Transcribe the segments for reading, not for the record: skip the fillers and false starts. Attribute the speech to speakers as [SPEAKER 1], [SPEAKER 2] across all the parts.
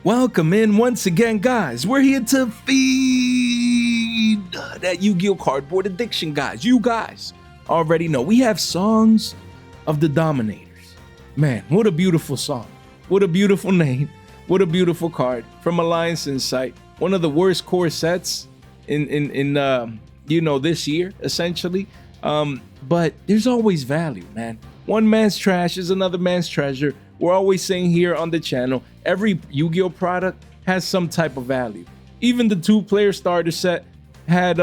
[SPEAKER 1] Welcome in once again, guys. We're here to feed that Yu-Gi-Oh cardboard addiction, guys. You guys already know we have songs of the Dominators. Man, what a beautiful song. What a beautiful name. What a beautiful card from Alliance Insight. One of the worst core sets in this year, essentially. But there's always value, man. One man's trash is another man's treasure. We're always saying here on the channel, every Yu-Gi-Oh product has some type of value. Even the 2-player starter set had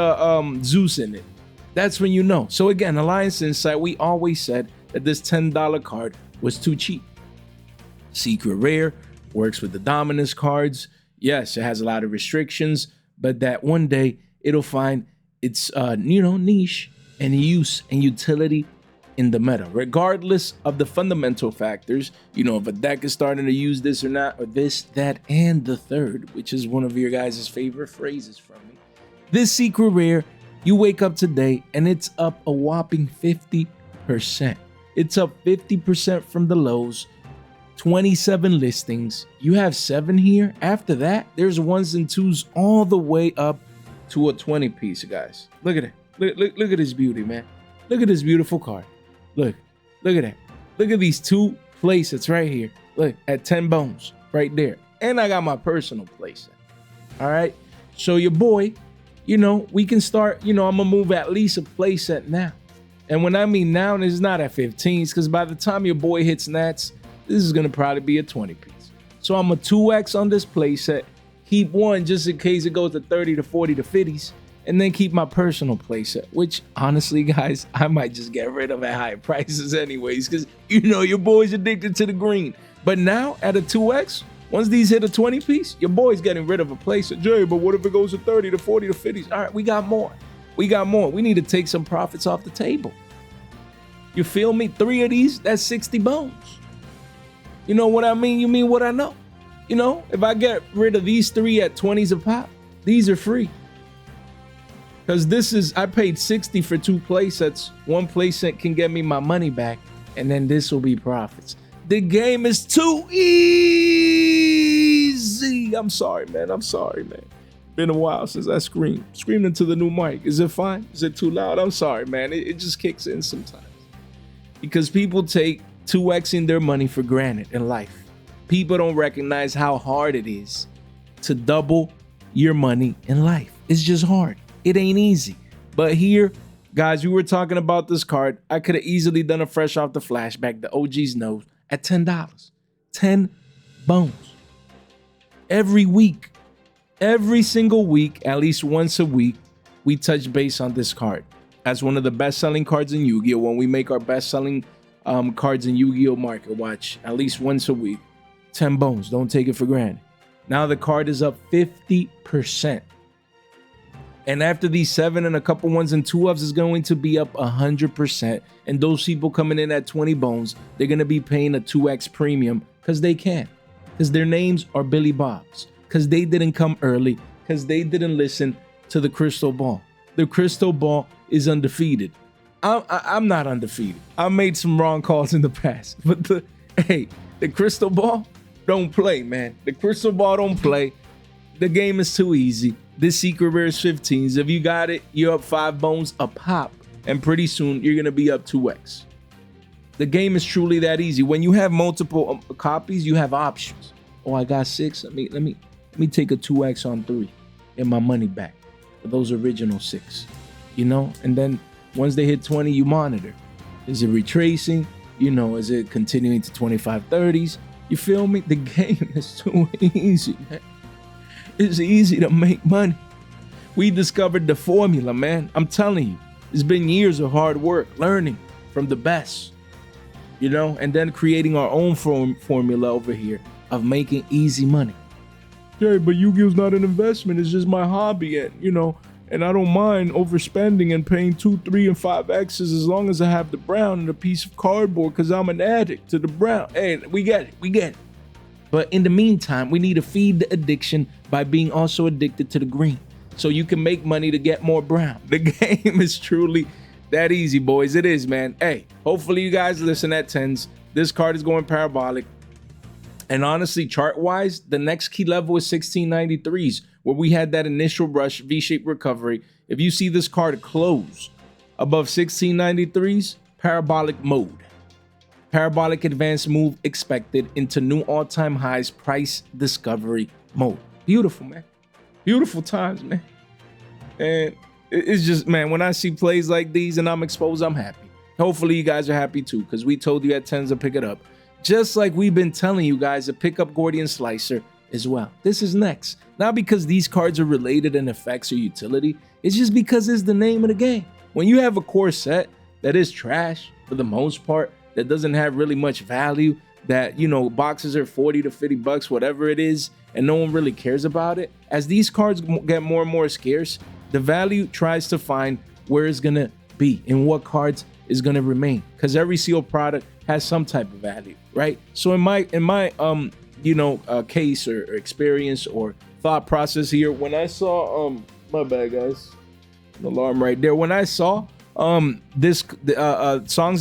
[SPEAKER 1] Zeus in it. That's when you know. So again, Alliance Insight, we always said that this $10 card was too cheap. Secret Rare, works with the Dominus cards. Yes, it has a lot of restrictions, but that one day it'll find its niche and use and utility in the meta, regardless of the fundamental factors, if a deck is starting to use this or not, or this, that, and the third, which is one of your guys' favorite phrases from me. This Secret Rare, you wake up today and it's up a whopping 50%. It's up 50% from the lows, 27 listings. You have 7 here. After that, there's 1s and 2s all the way up to a 20 piece, guys. Look at it. Look at this beauty, man. Look at this beautiful card. Look at that. Look at these 2 playsets right here. Look, at 10 bones right there. And I got my personal playset. All right. So your boy, we can start, I'm going to move at least a playset now. And when I mean now, it's not at 15s, because by the time your boy hits Nats, this is going to probably be a 20 piece. So I'm a 2X on this playset. Keep 1 just in case it goes to 30 to 40 to 50s. And then keep my personal playset, which honestly, guys, I might just get rid of at higher prices anyways, because your boy's addicted to the green. But now at a 2X, once these hit a 20 piece, your boy's getting rid of a playset. Jay, but what if it goes to 30 to 40 to 50s? All right, we got more. We need to take some profits off the table. You feel me? 3 of these, that's 60 bones. You know what I mean? You mean what I know. If I get rid of these 3 at 20s a pop, these are free. Because I paid 60 for 2 playsets. 1 playset can get me my money back, and then this will be profits. The game is too easy. I'm sorry, man. Been a while since I screamed into the new mic. Is it fine? Is it too loud? I'm sorry, man. It just kicks in sometimes. Because people take 2Xing their money for granted in life. People don't recognize how hard it is to double your money in life. It's just hard. It ain't easy. But here, guys, we were talking about this card. I could have easily done a fresh off the flashback, the OG's knows, at $10. 10 bones. Every week, every single week, at least once a week, we touch base on this card. As one of the best-selling cards in Yu-Gi-Oh! When we make our best-selling cards in Yu-Gi-Oh! Market Watch, at least once a week. 10 bones. Don't take it for granted. Now the card is up 50%. And after these 7 and a couple 1s and 2-ups is going to be up 100%. And those people coming in at 20 bones, they're going to be paying a 2X premium because they can. Because their names are Billy Bob's. Because they didn't come early. Because they didn't listen to the crystal ball. The crystal ball is undefeated. I'm not undefeated. I made some wrong calls in the past. But the crystal ball don't play, man. The crystal ball don't play. The game is too easy. This Secret Rare is 15s. If you got it, you're up 5 bones a pop. And pretty soon, you're going to be up 2X. The game is truly that easy. When you have multiple copies, you have options. Oh, I got 6. Let me take a 2X on 3. Get my money back for those original 6. And then once they hit 20, you monitor. Is it retracing? Is it continuing to 25, 30s? You feel me? The game is too easy, man. It's easy to make money. We discovered the formula, man. I'm telling you, it's been years of hard work, learning from the best, and then creating our own formula over here of making easy money. Yeah, but Yu-Gi-Oh's not an investment. It's just my hobby, and I don't mind overspending and paying 2, 3, and 5Xs as long as I have the brown and a piece of cardboard because I'm an addict to the brown. Hey, we get it. But in the meantime, we need to feed the addiction by being also addicted to the green. So you can make money to get more brown. The game is truly that easy, boys. It is, man. Hey, hopefully you guys listen at 10s. This card is going parabolic. And honestly, chart-wise, the next key level is 1693s, where we had that initial rush V-shaped recovery. If you see this card close above 1693s, parabolic mode. Parabolic advance move expected into new all-time highs, price discovery mode. Beautiful, man. Beautiful times, man. And it's just, man, when I see plays like these and I'm exposed, I'm happy. Hopefully you guys are happy too, because we told you at 10s to pick it up. Just like we've been telling you guys to pick up Gordian Slicer as well. This is next. Not because these cards are related in effects or utility. It's just because it's the name of the game. When you have a core set that is trash for the most part, that doesn't have really much value, that, you know, boxes are 40 to 50 bucks, whatever it is, and no one really cares about it. As these cards get more and more scarce, the value tries to find where it's gonna be and what cards is gonna remain, because every sealed product has some type of value, right? So in my case or experience or thought process here, when I saw my bad guys, an alarm right there. When I saw Songs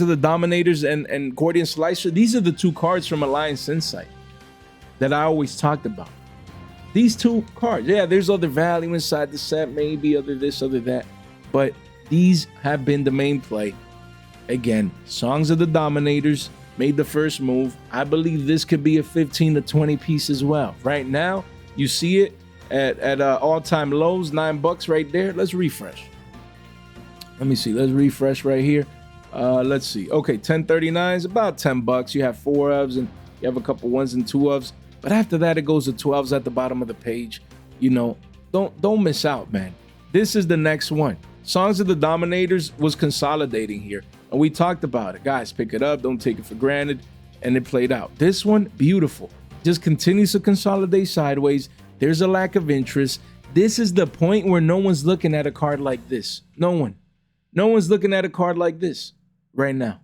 [SPEAKER 1] of the Dominators and Gordian Slicer, these are the two cards from Alliance Insight that I always talked about. These two cards, yeah, there's other value inside the set, maybe other this, other that, but these have been the main play. Again, Songs of the Dominators made the first move. I believe this could be a 15 to 20 piece as well. Right now, you see it at all-time lows, $9 right there. Let's refresh. Let me see. Let's refresh right here. Let's see. Okay, 1039 is about $10. You have 4 ofs and you have a couple 1s and 2 ofs. But after that, it goes to 12s at the bottom of the page. You know, don't miss out, man. This is the next one. Songs of the Dominators was consolidating here. And we talked about it. Guys, pick it up. Don't take it for granted. And it played out. This one, beautiful. Just continues to consolidate sideways. There's a lack of interest. This is the point where no one's looking at a card like this. No one. No one's looking at a card like this right now.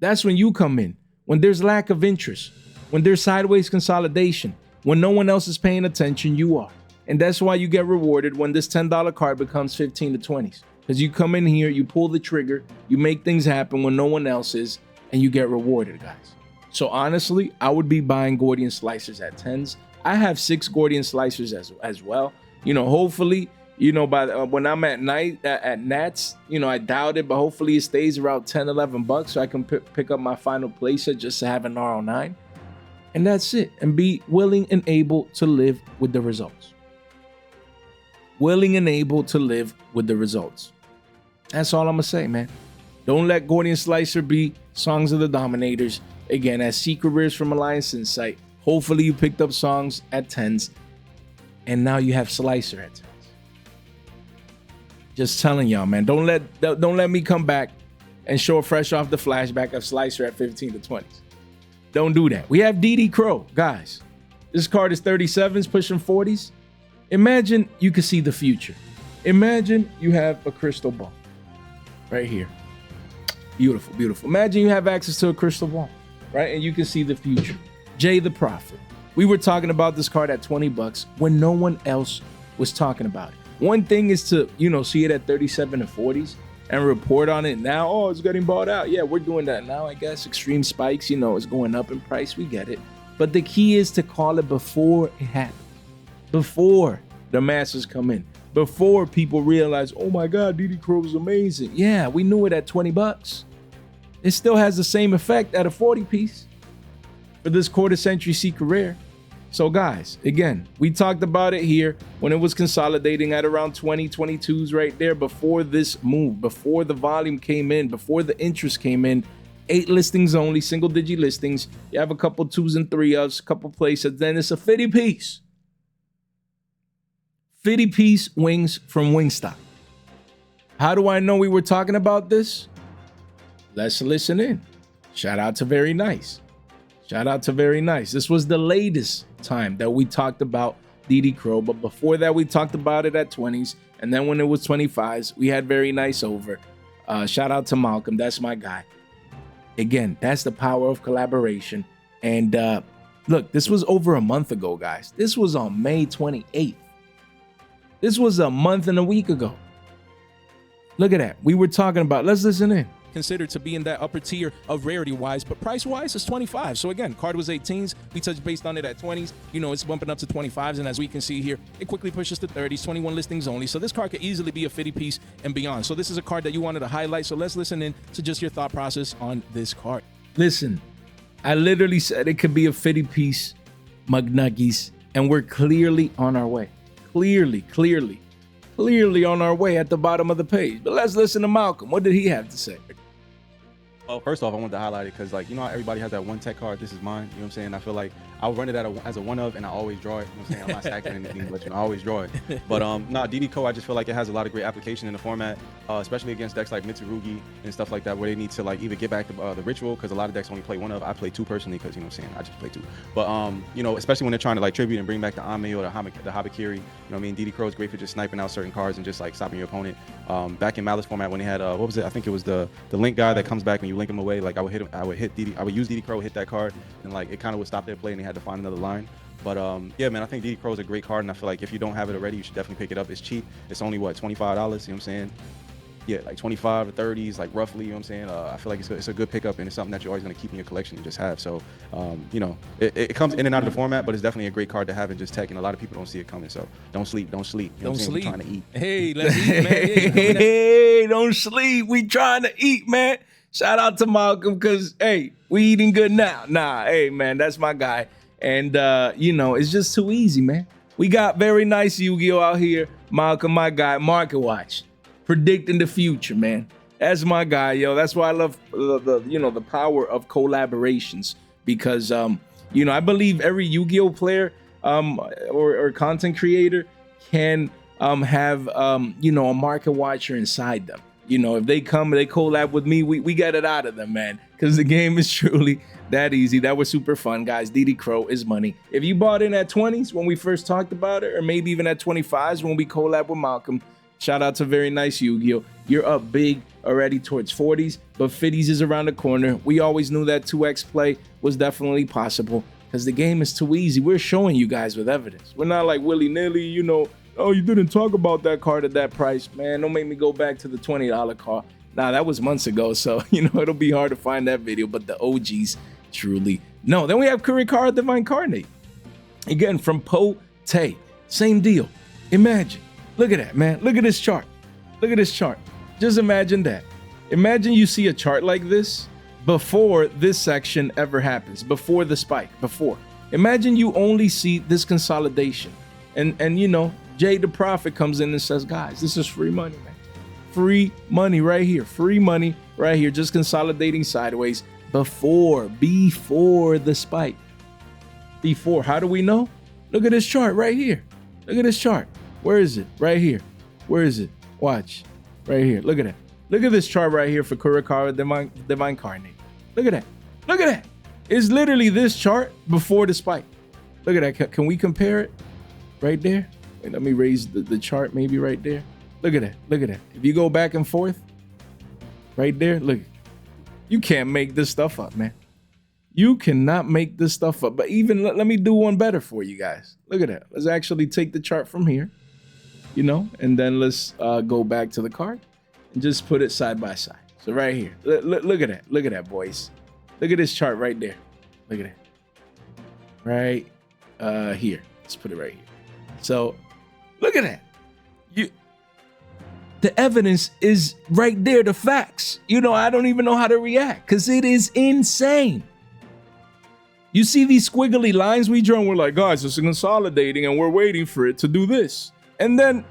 [SPEAKER 1] That's when you come in. When there's lack of interest. When there's sideways consolidation. When no one else is paying attention, you are. And that's why you get rewarded when this $10 card becomes 15 to 20s. Because you come in here, you pull the trigger, you make things happen when no one else is, and you get rewarded, guys. So honestly, I would be buying Gordian Slicers at 10s. I have 6 Gordian Slicers as well. You know, hopefully, you know, by when I'm at night at Nats, you know, I doubt it, but hopefully it stays around 10, 11 bucks so I can pick up my final playset just to have an R09. And that's it. And be willing and able to live with the results. Willing and able to live with the results. That's all I'm going to say, man. Don't let Gordian Slicer be Songs of the Dominators. Again, as secret rares from Alliance Insight. Hopefully you picked up Songs at 10s. And now you have Slicer at 10s. Just telling y'all, man. Don't let me come back and show a fresh off the flashback of Slicer at 15 to 20s. Don't do that. We have DD Crow, guys. This card is 37s, pushing 40s. Imagine you could see the future. Imagine you have a crystal ball right here. Beautiful, beautiful. Imagine you have access to a crystal ball, right? And you can see the future. Jay the Prophet. We were talking about this card at 20 bucks when no one else was talking about it. One thing is to, you know, see it at 37 and 40s and report on it now. Oh, it's getting bought out. Yeah, we're doing that now, I guess. Extreme spikes, you know, it's going up in price. We get it. But the key is to call it before it happens. Before the masses come in. Before people realize, oh my God, DD Crow is amazing. Yeah, we knew it at 20 bucks. It still has the same effect at a 40 piece for this quarter century secret rare. So guys, again, we talked about it here when it was consolidating at around 20, 22s right there before this move, before the volume came in, before the interest came in. 8 listings only, single digit listings. You have a couple 2s and 3s, a couple places, then it's a 50 piece. 50 piece wings from Wingstop. How do I know we were talking about this? Let's listen in. Shout out to Very Nice. Shout out to Very Nice. This was the latest time that we talked about DD Crow, but before that we talked about it at 20s, and then when it was 25s, we had Very Nice over. Shout out to Malcolm. That's my guy. Again, that's the power of collaboration. And look, this was over a month ago, guys. This was on May 28th. This was a month and a week ago. Look at that. We were talking about, let's listen in.
[SPEAKER 2] considered to be in that upper tier of rarity wise, but price wise it's 25. So again, card was 18s, we touched based on it at 20s, you know, it's bumping up to 25s, and as we can see here, it quickly pushes to 30s, 21 listings only. So this card could easily be a 50 piece and beyond. So this is a card that you wanted to highlight. So let's listen in to just your thought process on this card.
[SPEAKER 1] Listen, I literally said it could be a 50 piece McNuggies, and we're clearly on our way. Clearly on our way at the bottom of the page. But let's listen to Malcolm. What did he have to say?
[SPEAKER 3] Well, first off, I wanted to highlight it because, like, you know how everybody has that one tech card? This is mine. You know what I'm saying? I feel like I'll run it as a one of, and I always draw it. You know what I'm saying? I'm not stacking anything, but, you know, I always draw it. But, DD Co, I just feel like it has a lot of great application in the format, especially against decks like Mitsurugi and stuff like that, where they need to, like, either get back the ritual, because a lot of decks only play one of. I play two personally because, you know what I'm saying? I just play two. But, you know, especially when they're trying to, like, tribute and bring back the Ame or the Habakiri, you know what I mean? DD Crow is great for just sniping out certain cards and just, like, stopping your opponent. Back in Malice format, when they had, what was it? I think it was the link guy that comes back and you link him away. Like, I would use DD Crow, hit that card, and, like, it kind of would stop their play and they had to find another line. But yeah, man, I think DD Crow is a great card, and I feel like if you don't have it already, you should definitely pick it up. It's cheap. It's only what, $25, you know what I'm saying? Yeah, like 25 to 30s, like roughly, you know what I'm saying? I feel like it's a good pickup, and it's something that you're always going to keep in your collection and just have. So, you know, it comes in and out of the format, but it's definitely a great card to have in just tech, and a lot of people don't see it coming. So don't sleep. You know
[SPEAKER 2] don't sleep.
[SPEAKER 3] We're trying to eat.
[SPEAKER 2] Hey, let's eat, man.
[SPEAKER 1] Hey, don't sleep. We trying to eat, man. Shout out to Malcolm, because, hey, we eating good now. Nah, hey, man, that's my guy. And, you know, it's just too easy, man. We got very nice Yu-Gi-Oh out here. Malcolm, my guy, Market Watch. Predicting the future, man. That's my guy, yo. That's why I love the power of collaborations, because you know, I believe every Yu-Gi-Oh player or content creator can have you know, a market watcher inside them. You know, if they come and they collab with me, we get it out of them, man, because the game is truly that easy. That was super fun, guys. DD Crow is money. If you bought in at 20s when we first talked about it, or maybe even at 25s when we collab with Malcolm, shout out to very nice Yu-Gi-Oh. You're up big already towards 40s, but 50s is around the corner. We always knew that 2x play was definitely possible because the game is too easy. We're showing you guys with evidence. We're not like willy-nilly, you know, oh, you didn't talk about that card at that price. Man, don't make me go back to the $20 card. Nah, that was months ago, so, you know, it'll be hard to find that video, but the OGs truly no. Then we have Kurikara Divine Incarnate. Again, from Po Tay. Same deal. Imagine. Look at that, man. Look at this chart. Look at this chart. Just imagine that. Imagine you see a chart like this before this section ever happens, before the spike, before. Imagine you only see this consolidation. And you know, Jay the Prophet comes in and says, guys, this is free money, man. Free money right here. Free money right here. Just consolidating sideways before the spike. Before. How do we know? Look at this chart right here. Look at this chart. Where is it? Right here. Where is it? Watch. Right here. Look at that. Look at this chart right here for Kurikara Divine Incarnate. Look at that. Look at that. It's literally this chart before the spike. Look at that. Can we compare it? Right there. Wait, let me raise the chart maybe right there. Look at that. Look at that. If you go back and forth, right there, look. You can't make this stuff up, man. You cannot make this stuff up. But even, let me do one better for you guys. Look at that. Let's actually take the chart from here, you know, and then let's go back to the card and just put it side by side. So right here, look at that. Look at that, boys. Look at this chart right there. Look at that. Right here. Let's put it right here. So look at that. The evidence is right there, the facts. You know, I don't even know how to react because it is insane. You see these squiggly lines we draw and we're like, guys, it's consolidating and we're waiting for it to do this. And then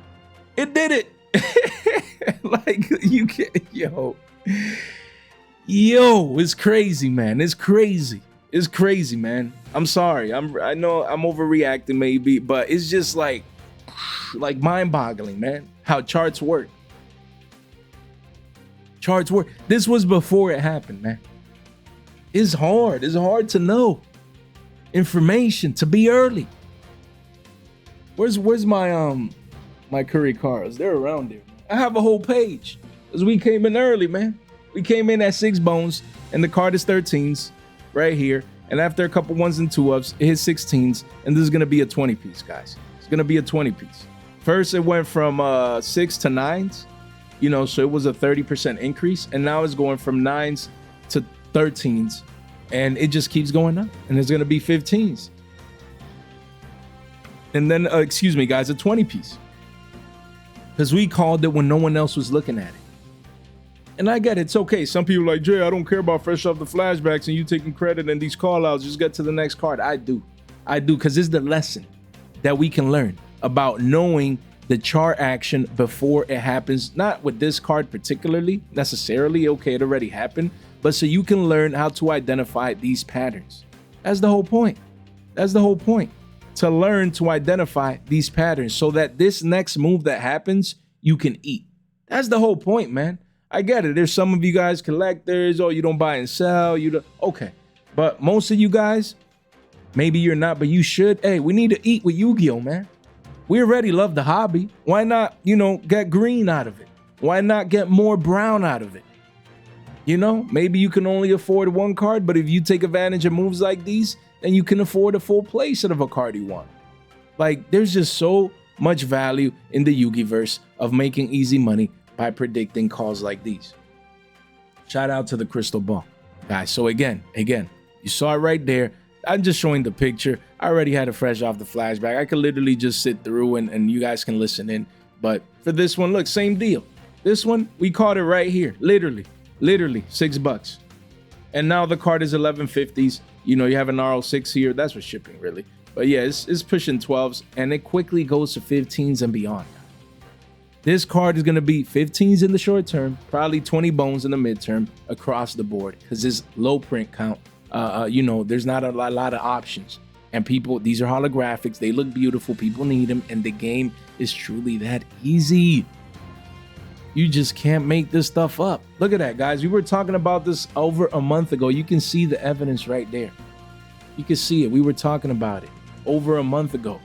[SPEAKER 1] it did it. Like, you can't, yo, it's crazy, man. It's crazy. It's crazy, man. I'm sorry. I know I'm overreacting maybe, but it's just like mind-boggling, man, how charts work. Charts work. This was before it happened, man. It's hard. It's hard to know information, to be early. Where's my my Kurikaras? They're around there. I have a whole page because we came in early, man. We came in at 6 bones and the card is 13s right here. And after a couple 1s and 2-ups, it hits 16s. And this is going to be a 20 piece, guys. It's going to be a 20 piece. First, it went from 6 to 9s. You know, so it was a 30% increase, and now it's going from 9s to 13s, and it just keeps going up, and it's gonna be 15s. And then, excuse me, guys, a 20 piece. Because we called it when no one else was looking at it. And I get it, it's okay. Some people are like, Jay, I don't care about fresh off the flashbacks and you taking credit and these call outs. Just get to the next card. I do, because it's the lesson that we can learn about knowing the chart action before it happens. Not with this card particularly, necessarily. Okay, it already happened. But so you can learn how to identify these patterns. That's the whole point. That's the whole point. To learn to identify these patterns so that this next move that happens, you can eat. That's the whole point, man. I get it. There's some of you guys collectors, oh, you don't buy and sell, you don't. Okay. But most of you guys, maybe you're not, but you should. Hey, we need to eat with Yu-Gi-Oh, man. We already love the hobby. Why not, you know, get green out of it? Why not get more brown out of it? You know, maybe you can only afford one card, but if you take advantage of moves like these, then you can afford a full playset of a card you want. Like, there's just so much value in the Yu-Gi-verse of making easy money by predicting calls like these. Shout out to the crystal ball, guys. So again, you saw it right there. I'm just showing the picture. I already had it fresh off the flashback. I could literally just sit through and you guys can listen in. But for this one, look, same deal. This one, we caught it right here. Literally $6. And now the card is 1150s. You know, you have an RO6 here. That's for shipping, really. But yeah, it's pushing 12s, and it quickly goes to 15s and beyond. This card is going to be 15s in the short term, probably 20 bones in the midterm across the board, because it's low print count. You know, there's not a lot of options. And people, these are holographics. They look beautiful. People need them. And the game is truly that easy. You just can't make this stuff up. Look at that, guys. We were talking about this over a month ago. You can see the evidence right there. You can see it. We were talking about it over a month ago.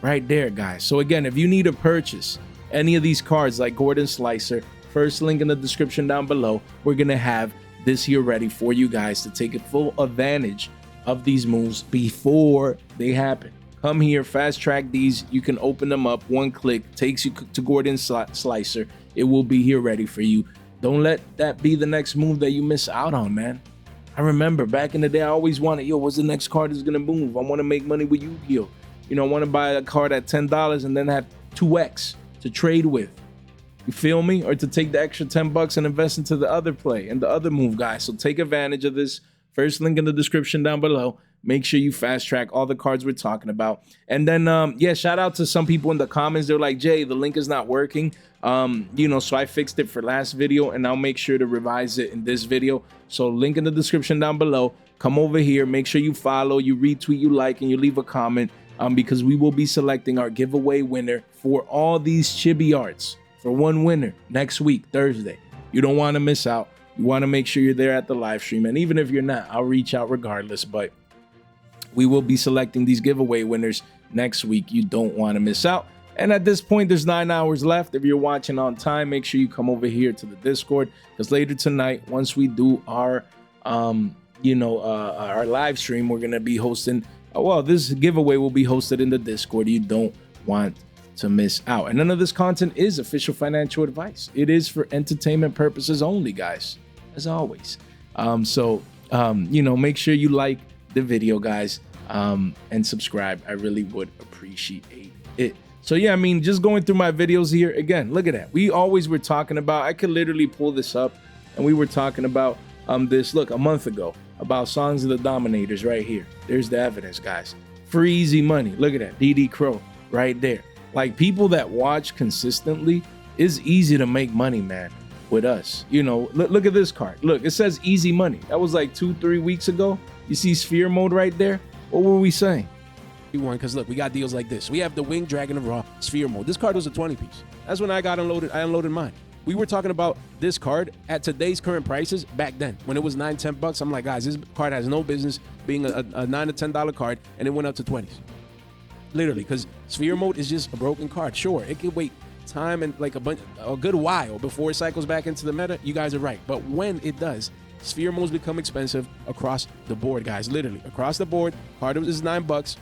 [SPEAKER 1] Right there, guys. So again, if you need to purchase any of these cards like Gordian Slicer, first link in the description down below. We're going to have this here ready for you guys to take full advantage of these moves before they happen. Come here, fast track these. You can open them up. One click takes you to Gordian Slicer. It will be here ready for you. Don't let that be the next move that you miss out on, man. I remember back in the day, I always wanted, yo, what's the next card that's going to move? I want to make money with Yu-Gi-Oh. You know, I want to buy a card at $10 and then have 2x to trade with. You feel me? Or to take the extra $10 and invest into the other play and the other move, guys. So take advantage of this. First link in the description down below. Make sure you fast track all the cards we're talking about. And then, yeah, shout out to some people in the comments. They're like, Jay, the link is not working. You know, so I fixed it for last video and I'll make sure to revise it in this video. So link in the description down below. Come over here. Make sure you follow, you retweet, you like, and you leave a comment. Because we will be selecting our giveaway winner for all these chibi arts for one winner next week, Thursday. You don't want to miss out. You want to make sure you're there at the live stream. And even if you're not, I'll reach out regardless. But we will be selecting these giveaway winners next week. You don't want to miss out. And at this point, there's 9 hours left. If you're watching on time, make sure you come over here to the Discord. Because later tonight, once we do our, our live stream, we're going to be hosting. Well, this giveaway will be hosted in the Discord. You don't want to miss out. And none of this content is official financial advice. It is for entertainment purposes only, guys, as always. Make sure you like the video, guys, and subscribe. I really would appreciate it. So, yeah, I mean, just going through my videos here. Again, look at that. We always were talking about, I could literally pull this up, and we were talking about this, look, a month ago. About Songs of the Dominators right here. There's the evidence, guys. For easy money. Look at that. DD Crow right there. Like, people that watch consistently, it's easy to make money, man, with us. You know, look at this card. Look, it says easy money. That was like 2-3 weeks ago. You see sphere mode right there? What were we saying?
[SPEAKER 2] We weren't, because look, we got deals like this. We have the Winged Dragon of Raw sphere mode. This card was a 20 piece. That's when I got unloaded. I unloaded mine. We were talking about this card at today's current prices back then. When it was $9-10, I'm like, guys, this card has no business being a $9 to $10 card, and it went up to 20s. Literally, because sphere mode is just a broken card. Sure, it can wait time and like a good while before it cycles back into the meta. You guys are right. But when it does, sphere modes become expensive across the board, guys. Literally, across the board, card is $9.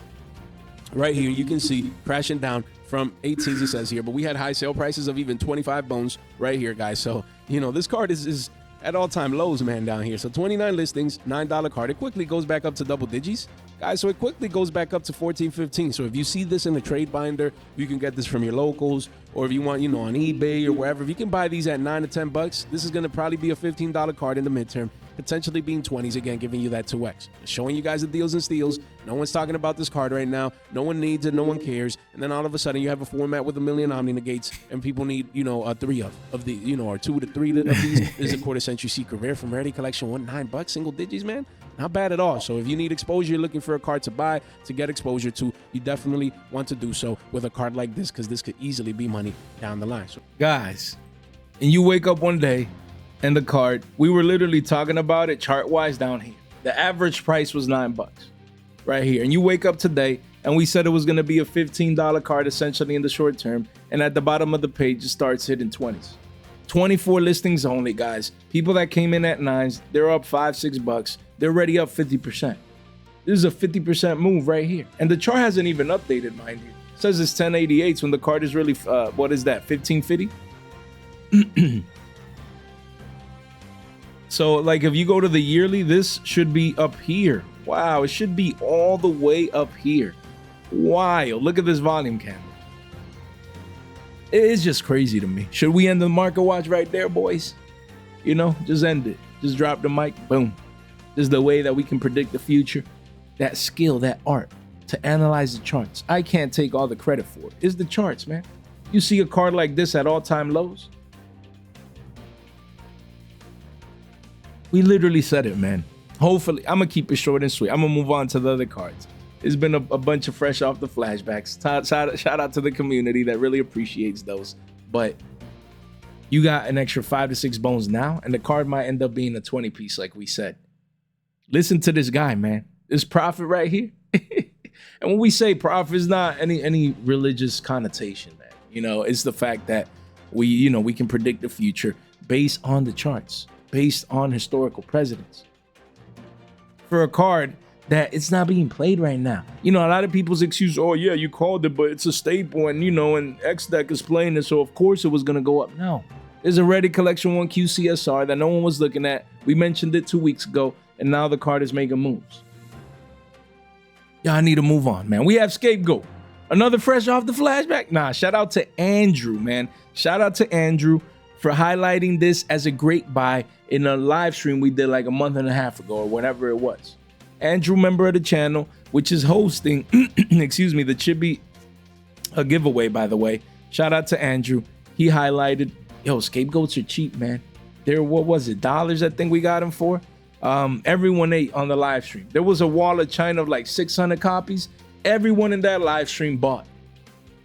[SPEAKER 2] right here, you can see crashing down from 18s, it says here, but we had high sale prices of even 25 bones right here, guys. So, you know, this card is at all-time lows, man, down here. So 29 listings, $9 card. It quickly goes back up to double digits, guys. So it quickly goes back up to 14, 15. So if you see this in a trade binder, you can get this from your locals, or if you want, you know, on eBay or wherever, if you can buy these at $9 to $10, this is going to probably be a $15 card in the midterm, potentially being 20s, again, giving you that 2x. Showing you guys the deals and steals. No one's talking about this card right now. No one needs it. No one cares. And then all of a sudden, you have a format with 1 million Omni Negates, and people need, you know, 3 of the, you know, or 2 to 3 of these. This is a quarter century secret rare from Rarity Collection 1, $9, single digits, man. Not bad at all. So if you need exposure, you're looking for a card to buy, to get exposure to, you definitely want to do so with a card like this, because this could easily be money down the line. So,
[SPEAKER 1] Guys, and you wake up one day and the card, we were literally talking about it chart-wise down here. The average price was $9 right here. And you wake up today and we said it was going to be a $15 card essentially in the short term. And at the bottom of the page, it starts hitting 20s. 24 listings only, guys. People that came in at 9s, they're up $5, $6. They're already up 50%. This is a 50% move right here. And the chart hasn't even updated, mind you. It says it's 1088s when the card is really, what is that, 1550? So, like, if you go to the yearly, this should be up here. Wow, it should be all the way up here. Wild. Look at this volume candle. It's just crazy to me. Should we end the market watch right there, boys? You know, just end it. Just drop the mic. Boom. This is the way that we can predict the future. That skill, that art to analyze the charts. I can't take all the credit for it. It's the charts, man. You see a card like this at all-time lows? We literally said it, man. Hopefully, I'm going to keep it short and sweet. I'm going to move on to the other cards. It's been a bunch of fresh off the flashbacks. Shout out to the community that really appreciates those. But you got an extra 5 to 6 bones now, and the card might end up being a 20 piece, like we said. Listen to this guy, man. This prophet right here. And when we say prophet, it's not any religious connotation, man. You know, it's the fact that we can predict the future based on the charts, based on historical precedents. For a card that it's not being played right now. You know, a lot of people's excuse, oh yeah, you called it, but it's a staple, and and X deck is playing it, so of course it was gonna go up. No. There's a Rarity Collection 1 QCSR that no one was looking at. We mentioned it 2 weeks ago, and now the card is making moves. Y'all need to move on, man. We have Scapegoat. Another fresh off the flashback. Nah, shout out to Andrew, man. Shout out to Andrew for highlighting this as a great buy in a live stream we did like a month and a half ago or whatever it was. Andrew, member of the channel, which is hosting, excuse me, the Chibi giveaway, by the way. Shout out to Andrew. He highlighted, yo, Scapegoats are cheap, man. They're, what was it, dollars I think we got them for? Everyone ate on the live stream. There was a wall of China of like 600 copies. Everyone in that live stream bought.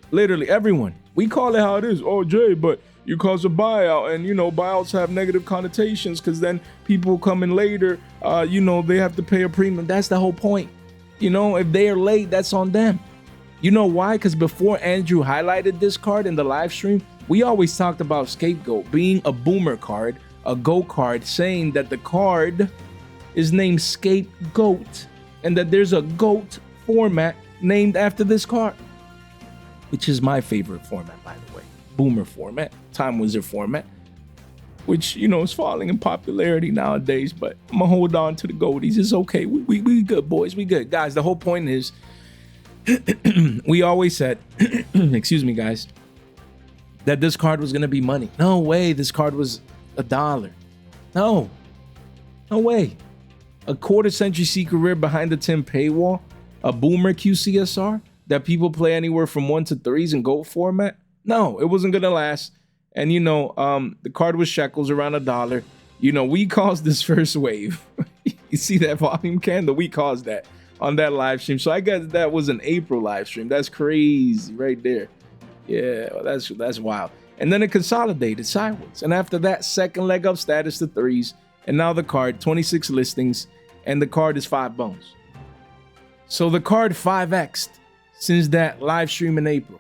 [SPEAKER 1] Literally everyone. We call it how it is. Oh, Jay, but you cause a buyout, and buyouts have negative connotations because then people come in later, they have to pay a premium. That's the whole point. If they are late, that's on them. You know why? Because before Andrew highlighted this card in the live stream, we always talked about Scapegoat being a boomer card, a go card, saying that the card is named Scapegoat and that there's a GOAT format named after this card, which is my favorite format, by the way. Boomer format, Time Wizard format, which is falling in popularity nowadays, but I'm gonna hold on to the goldies. It's okay. We good, boys. We good. Guys, the whole point is we always said excuse me, guys, that this card was gonna be money. No way this card was $1. No way. A quarter century secret rare behind the 10 paywall, a boomer QCSR that people play anywhere from 1 to 3s in gold format. No, it wasn't gonna last. And the card was shekels, around $1. We caused this first wave. You see that volume candle? We caused that on that live stream. So I guess that was an April live stream. That's crazy right there. Yeah, well, that's wild. And then it consolidated sideways. And after that, second leg up status to 3s. And now the card, 26 listings, and the card is 5 bones. So the card 5x'd since that live stream in April.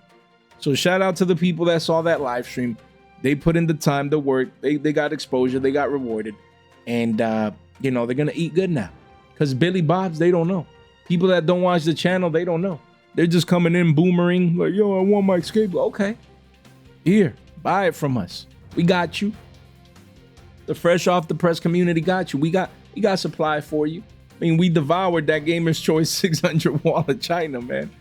[SPEAKER 1] So shout out to the people that saw that live stream. They put in the time, the work, they got exposure, they got rewarded. And, they're going to eat good now. Because Billy Bobs, they don't know. People that don't watch the channel, they don't know. They're just coming in boomerang like, yo, I want my Scapegoat. Okay, here, buy it from us. We got you. The fresh off the press community got you. We got supply for you. I mean, we devoured that Gamer's Choice 600 wall of China, man.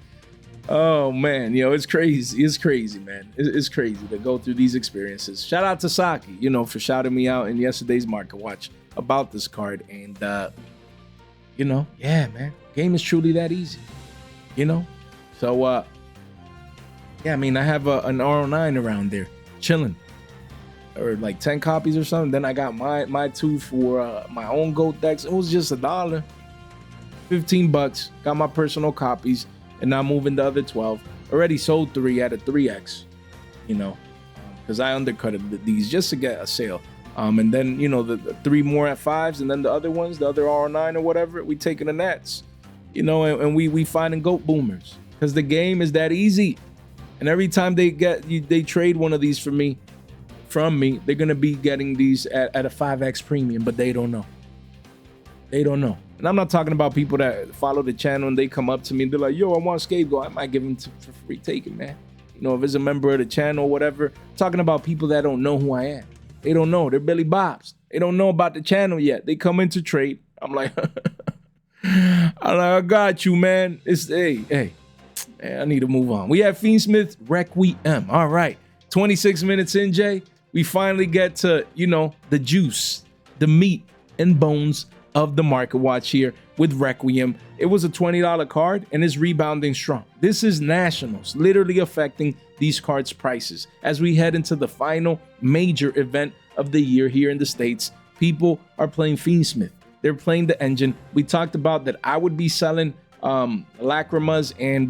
[SPEAKER 1] Oh man, it's crazy. It's crazy, man. It's crazy to go through these experiences. Shout out to Saki, for shouting me out in yesterday's market watch about this card. And yeah, man, game is truly that easy. So yeah, I mean, I have an R09 around there chilling, or like 10 copies or something. Then I got my two for my own goat decks. It was just $1, $15. Got my personal copies. And now moving the other 12. Already sold 3 at a 3x, because I undercutted these just to get a sale. And then, the 3 more at 5s, and then the other ones, the other R9 or whatever, we taking the nets, and we finding goat boomers, because the game is that easy. And every time they trade one of these from me, they're gonna be getting these at a 5x premium, but they don't know. And I'm not talking about people that follow the channel and they come up to me and they're like, yo, I want Scapegoat. I might give them for free. Take it, man. If it's a member of the channel or whatever. I'm talking about people that don't know who I am. They don't know. They're Billy Bobs. They don't know about the channel yet. They come into trade. I'm like, I got you, man. Hey, man, I need to move on. We have Fiendsmith Requiem. All right. 26 minutes in, Jay. We finally get to, the juice, the meat and bones of the market watch here with Requiem. It was a $20 card and is rebounding strong. This is nationals literally affecting these cards' prices as we head into the final major event of the year here in the States. People are playing Fiendsmith. They're playing the engine. We talked about that I would be selling Lacrimas and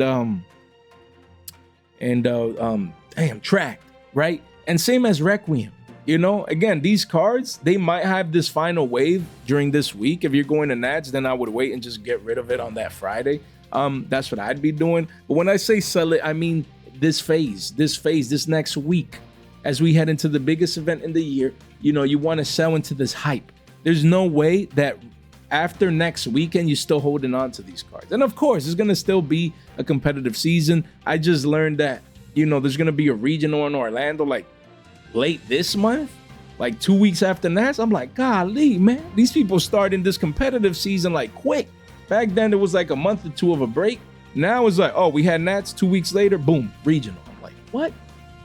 [SPEAKER 1] Track, right? And same as Requiem. Again, these cards, they might have this final wave during this week. If you're going to Nats, then I would wait and just get rid of it on that Friday. That's what I'd be doing. But when I say sell it, I mean this next week, as we head into the biggest event in the year. You want to sell into this hype. There's no way that after next weekend, you're still holding on to these cards. And of course, it's going to still be a competitive season. I just learned that, there's going to be a regional in Orlando, like, late this month, like 2 weeks after Nats. I'm like, golly, man, these people starting this competitive season like quick. Back then it was like a month or two of a break. Now it's like, oh, we had Nats 2 weeks later, boom, regional. I'm like, what?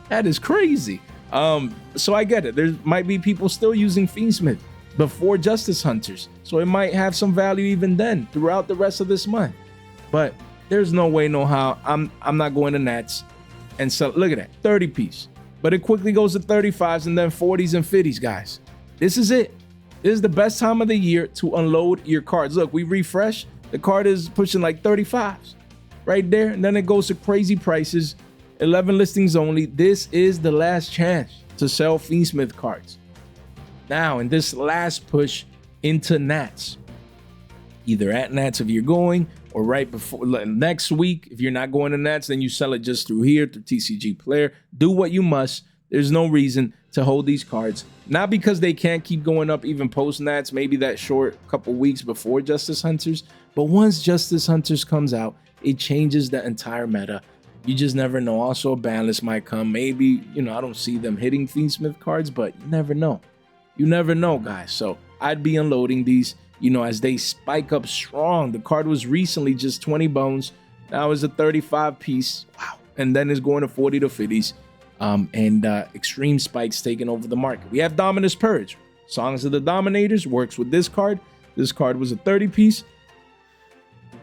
[SPEAKER 1] That is crazy. So I get it. There might be people still using Fiendsmith before Justice Hunters, so it might have some value even then throughout the rest of this month. But there's no way, no how. I'm not going to Nats and sell. Look at that, 30 piece. But it quickly goes to 35s and then 40s and 50s, guys. This is it. This is the best time of the year to unload your cards. Look, we refresh. The card is pushing like 35s right there. And then it goes to crazy prices. 11 listings only. This is the last chance to sell Fiendsmith cards. Now, in this last push into Nats, either at Nats if you're going, or right before next week, if you're not going to Nats, then you sell it just through here, through TCG Player. Do what you must. There's no reason to hold these cards. Not because they can't keep going up even post Nats, maybe that short couple weeks before Justice Hunters. But once Justice Hunters comes out, it changes the entire meta. You just never know. Also, a ban list might come. Maybe, I don't see them hitting Fiendsmith cards, but you never know. You never know, guys. So I'd be unloading these, as they spike up strong. The card was recently just 20 bones. Now it's a 35 piece. Wow. And then it's going to 40 to 50s. And extreme spikes taking over the market. We have Dominus Purge. Songs of the Dominators works with this card. This card was a 30 piece.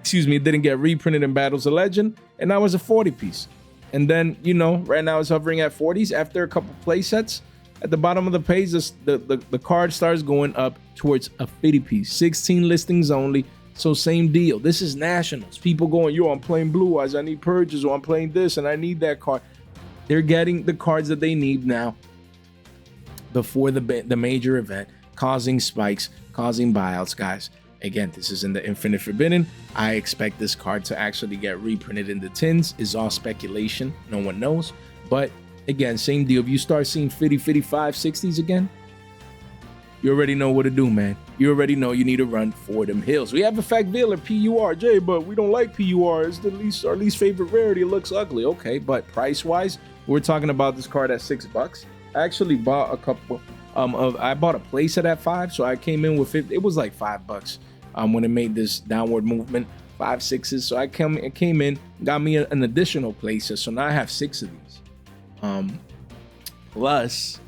[SPEAKER 1] Excuse me, it didn't get reprinted in Battles of Legend. And now it's a 40 piece. And then, right now it's hovering at 40s. After a couple play sets, at the bottom of the page, the card starts going up towards a 50 piece. 16 listings only. So same deal. This is nationals. People going, yo, I'm playing Blue-Eyes. I need Purges, or I'm playing this and I need that card. They're getting the cards that they need now before the major event, causing spikes, causing buyouts, guys. Again, this is in the Infinite Forbidden. I expect this card to actually get reprinted in the tins. It's all speculation. No one knows. But again, same deal. If you start seeing 50, 55, 60s again, you already know what to do, man. You already know you need to run for them hills. We have Effect Veiler, PUR, Jay, but we don't like PUR. It's our least favorite rarity. It looks ugly. Okay, but price-wise, we're talking about this card at $6. I actually bought a couple I bought a playset at $5, so I came in with it was like $5 when it made this downward movement, 5 6s. So I came in, got me an additional playset, so now I have 6 of these, plus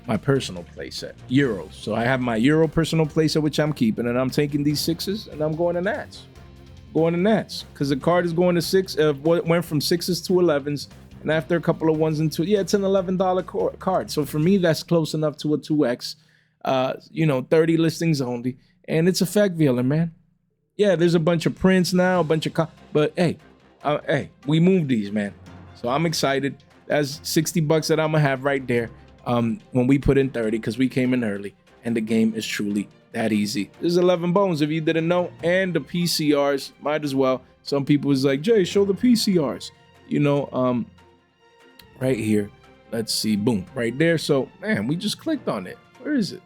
[SPEAKER 1] my personal playset, Euros. So I have my Euro personal playset, which I'm keeping, and I'm taking these 6s and I'm going to Nats, because the card is going to 6. Went from 6s to 11s. And after a couple of 1s and 2s, yeah, it's an $11 card. So for me, that's close enough to a 2X. 30 listings only. And it's Effect Veiler, man. Yeah, there's a bunch of prints now, a bunch of... But hey, we moved these, man. So I'm excited. That's $60 that I'm going to have right there when we put in 30, because we came in early. And the game is truly that easy. There's 11 bones, if you didn't know. And the PCRs, might as well. Some people was like, Jay, show the PCRs. Right here, let's see, boom, right there. So man, we just clicked on it. Where is it?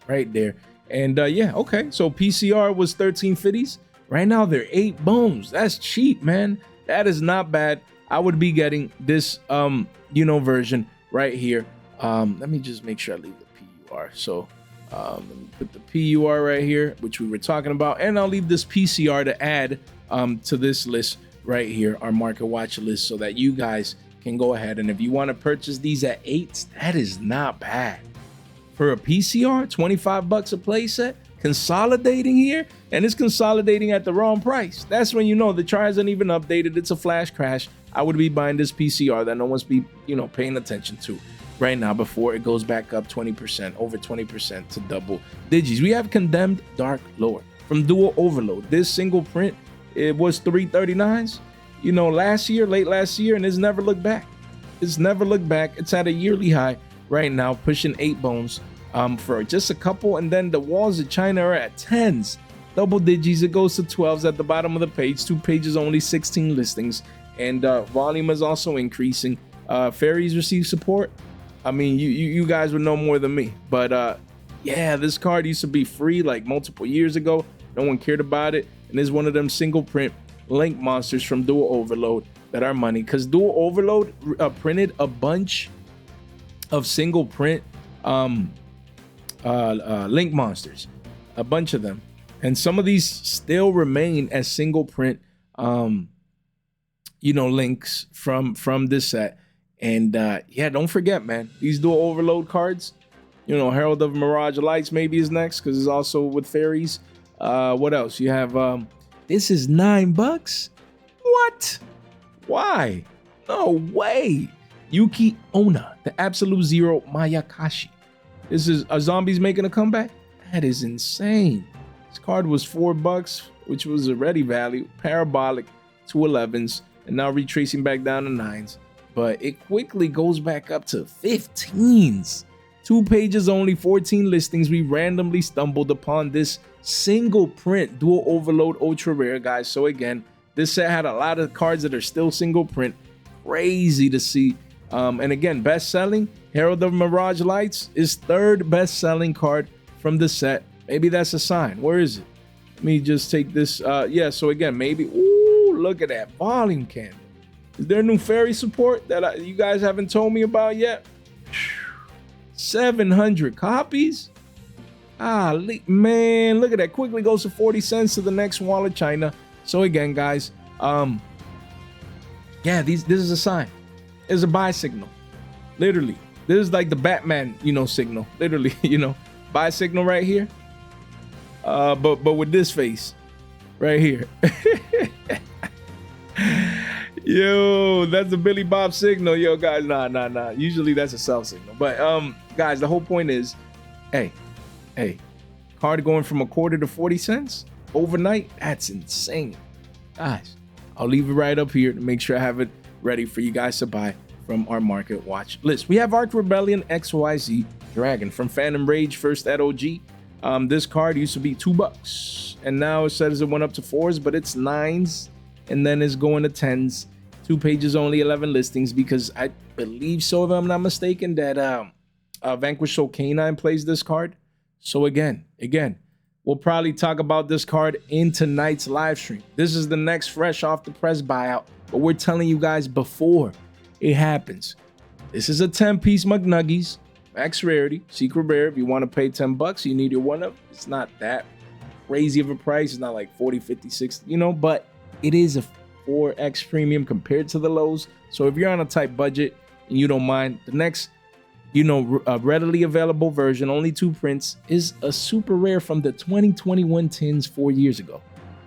[SPEAKER 1] Right there. And yeah, okay, so PCR was 1350s. Right now they're 8 bones. That's cheap, man. That is not bad. I would be getting this version right here. Let me just make sure I leave the PUR. So let me put the PUR right here, which we were talking about, and I'll leave this PCR to add to this list right here, our market watch list, so that you guys can go ahead, and if you want to purchase these at 8s, that is not bad. For a PCR, $25 a playset, consolidating here, and it's consolidating at the wrong price. That's when you know the chart hasn't even updated. It's a flash crash. I would be buying this PCR that no one's paying attention to right now before it goes back up 20%, over 20% to double digits. We have Condemned Dark Lord from Duel Overload. This single print, it was 339s. Late last year, and it's never looked back. It's at a yearly high right now, pushing 8 bones for just a couple, and then the walls of China are at 10s, double digits. It goes to 12s at the bottom of the page. 2 pages only, 16 listings, and volume is also increasing. Fairies receive support. I mean, you guys would know more than me, but yeah, this card used to be free like multiple years ago. No one cared about it, and it's one of them single print link monsters from Duel Overload that are money, because Duel Overload printed a bunch of single print link monsters, a bunch of them, and some of these still remain as single print links from this set. And yeah, don't forget, man, these Duel Overload cards, Herald of Mirage Lights maybe is next, because it's also with fairies. What else you have? This is $9. What? Why? No way. Yuki Onna, the Absolute Zero Mayakashi. This is zombies making a comeback. That is insane. This card was $4, which was a ready value, parabolic to 11s, and now retracing back down to 9s. But it quickly goes back up to 15s. 2 pages only, 14 listings. We randomly stumbled upon this single print Duel Overload ultra rare, guys. So again, this set had a lot of cards that are still single print. Crazy to see. And again, best selling Herald of Mirage Lights is 3rd best selling card from the set. Maybe that's a sign. Where is it? Let me just take this. Yeah, so again, maybe. Ooh, look at that volume candle. Is there new fairy support that you guys haven't told me about yet? 700 copies. Man, look at that. Quickly goes to 40 cents to the next wall of China. So again, guys, yeah, this is a sign. It's a buy signal. Literally. This is like the Batman, signal. Literally, buy signal right here. But with this face right here. Yo, that's a Billy Bob signal. Yo, guys, nah. Usually that's a sell signal. But guys, the whole point is, hey, card going from a quarter to 40 cents overnight. That's insane. Guys, I'll leave it right up here to make sure I have it ready for you guys to buy from our market watch list. We have Arc Rebellion Xyz Dragon from Phantom Rage, first at OG. This card used to be $2, and now it says it went up to 4s, but it's 9s, and then it's going to 10s. 2 pages only, 11 listings, because I believe so, if I'm not mistaken, that Vanquish Soul Canine plays this card. So again, we'll probably talk about this card in tonight's live stream. This is the next fresh off the press buyout, but we're telling you guys before it happens. This is a 10-piece McNuggies, max rarity, secret rare. If you want to pay $10, you need your one up. It's not that crazy of a price. It's not like 40, 50, 60, you know, but it is a 4x premium compared to the lows. So if you're on a tight budget and you don't mind, the next, you know, readily available version, only 2 prints, is a super rare from the 2021 tins 4 years ago.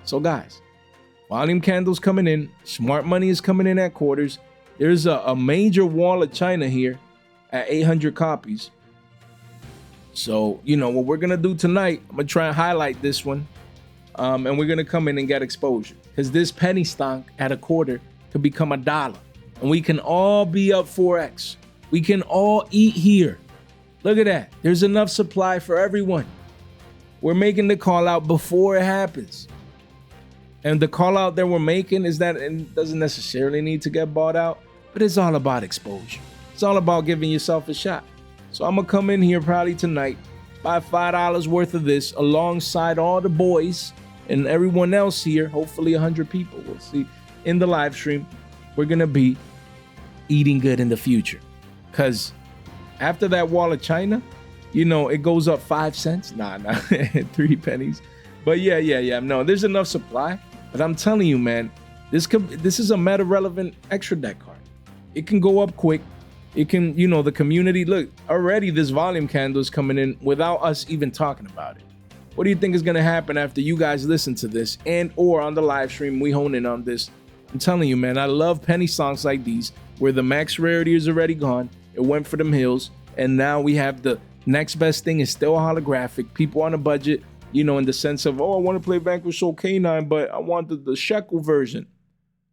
[SPEAKER 1] So guys, volume candles coming in, smart money is coming in at quarters. There's a major wall of China here at 800 copies. So, you know, what we're going to do tonight, I'm going to try and highlight this one. And we're going to come in and get exposure. Because this penny stock at a quarter could become $1. And we can all be up 4x. We can all eat here. Look at that. There's enough supply for everyone. We're making the call out before it happens. And the call out that we're making is that it doesn't necessarily need to get bought out, but it's all about exposure. It's all about giving yourself a shot. So I'm going to come in here probably tonight, buy $5 worth of this alongside all the boys and everyone else here. Hopefully 100 people. We'll see in the live stream. We're going to be eating good in the future. Because after that wall of China, you know, it goes up 5 cents. Nah, 3 pennies. But yeah. No, there's enough supply. But I'm telling you, man, this is a meta relevant extra deck card. It can go up quick. It can, you know, the community, look, already this volume candle is coming in without us even talking about it. What do you think is going to happen after you guys listen to this and or on the live stream? We hone in on this. I'm telling you, man, I love penny songs like these where the max rarity is already gone. It went for them hills. And now we have the next best thing is still holographic. People on a budget, you know, in the sense of, oh, I want to play Vanquish Soul K9, but I want the shekel version.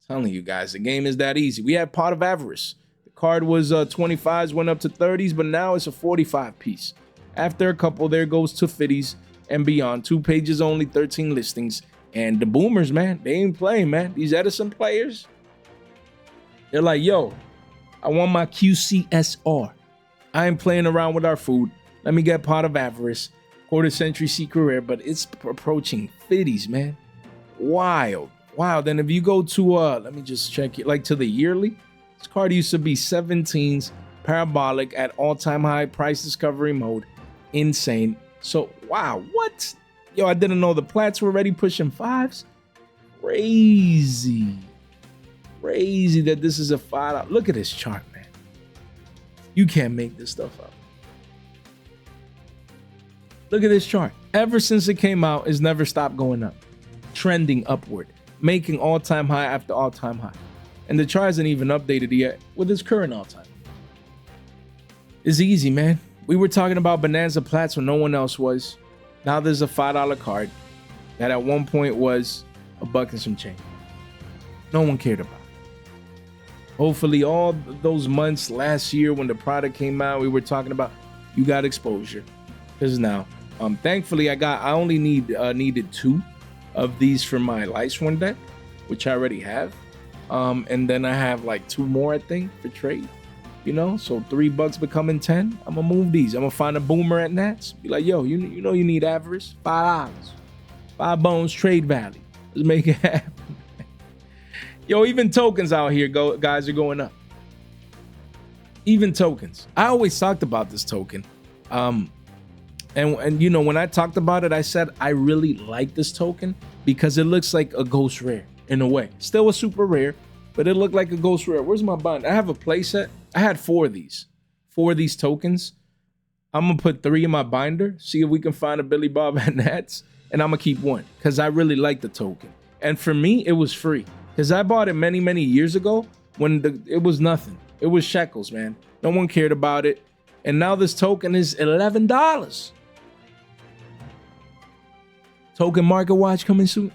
[SPEAKER 1] I'm telling you guys, the game is that easy. We have Pot of Avarice. The card was 25s, went up to 30s, but now it's a 45 piece. After a couple, there goes to 50s and beyond. 2 pages only, 13 listings. And the boomers, man, they ain't playing, man. These Edison players, they're like, yo, I want my QCSR. I ain't playing around with our food. Let me get Pot of Avarice. Quarter century secret rare, but it's approaching 50s, man. Wild. And if you go to, let me just check it, like to the yearly, this card used to be 17s, parabolic at all-time high, price discovery mode. Insane. So, wow, what? Yo, I didn't know the plats were already pushing 5s. Crazy that this is a $5. Look at this chart, man. You can't make this stuff up. Look at this chart. Ever since it came out, it's never stopped going up. Trending upward. Making all-time high after all-time high. And the chart isn't even updated yet with its current all-time. It's easy, man. We were talking about Bonanza Plats when no one else was. Now there's a $5 card that at one point was $1 and some change. No one cared about it. Hopefully all those months last year when the product came out, we were talking about, you got exposure. Because now, thankfully I only needed 2 of these for my Lightsworn deck, which I already have. And then I have like 2 more, I think, for trade. You know, so $3 becoming 10. I'm gonna move these. I'm gonna find a boomer at Nats. Be like, yo, you know you need Avarice. $5. 5 bones trade value. Let's make it happen. Yo, even tokens out here, guys, are going up. Even tokens. I always talked about this token. And you know, when I talked about it, I said I really like this token because it looks like a ghost rare in a way. Still a super rare, but it looked like a ghost rare. Where's my bind? I have a playset. I had 4 of these. 4 of these tokens. I'm gonna put 3 in my binder, see if we can find a Billy Bob at Nats, and I'm gonna keep 1 because I really like the token. And for me, it was free because I bought it many years ago when it was nothing. It was shekels, man. No one cared about it. And now this token is $11. Token market watch coming soon.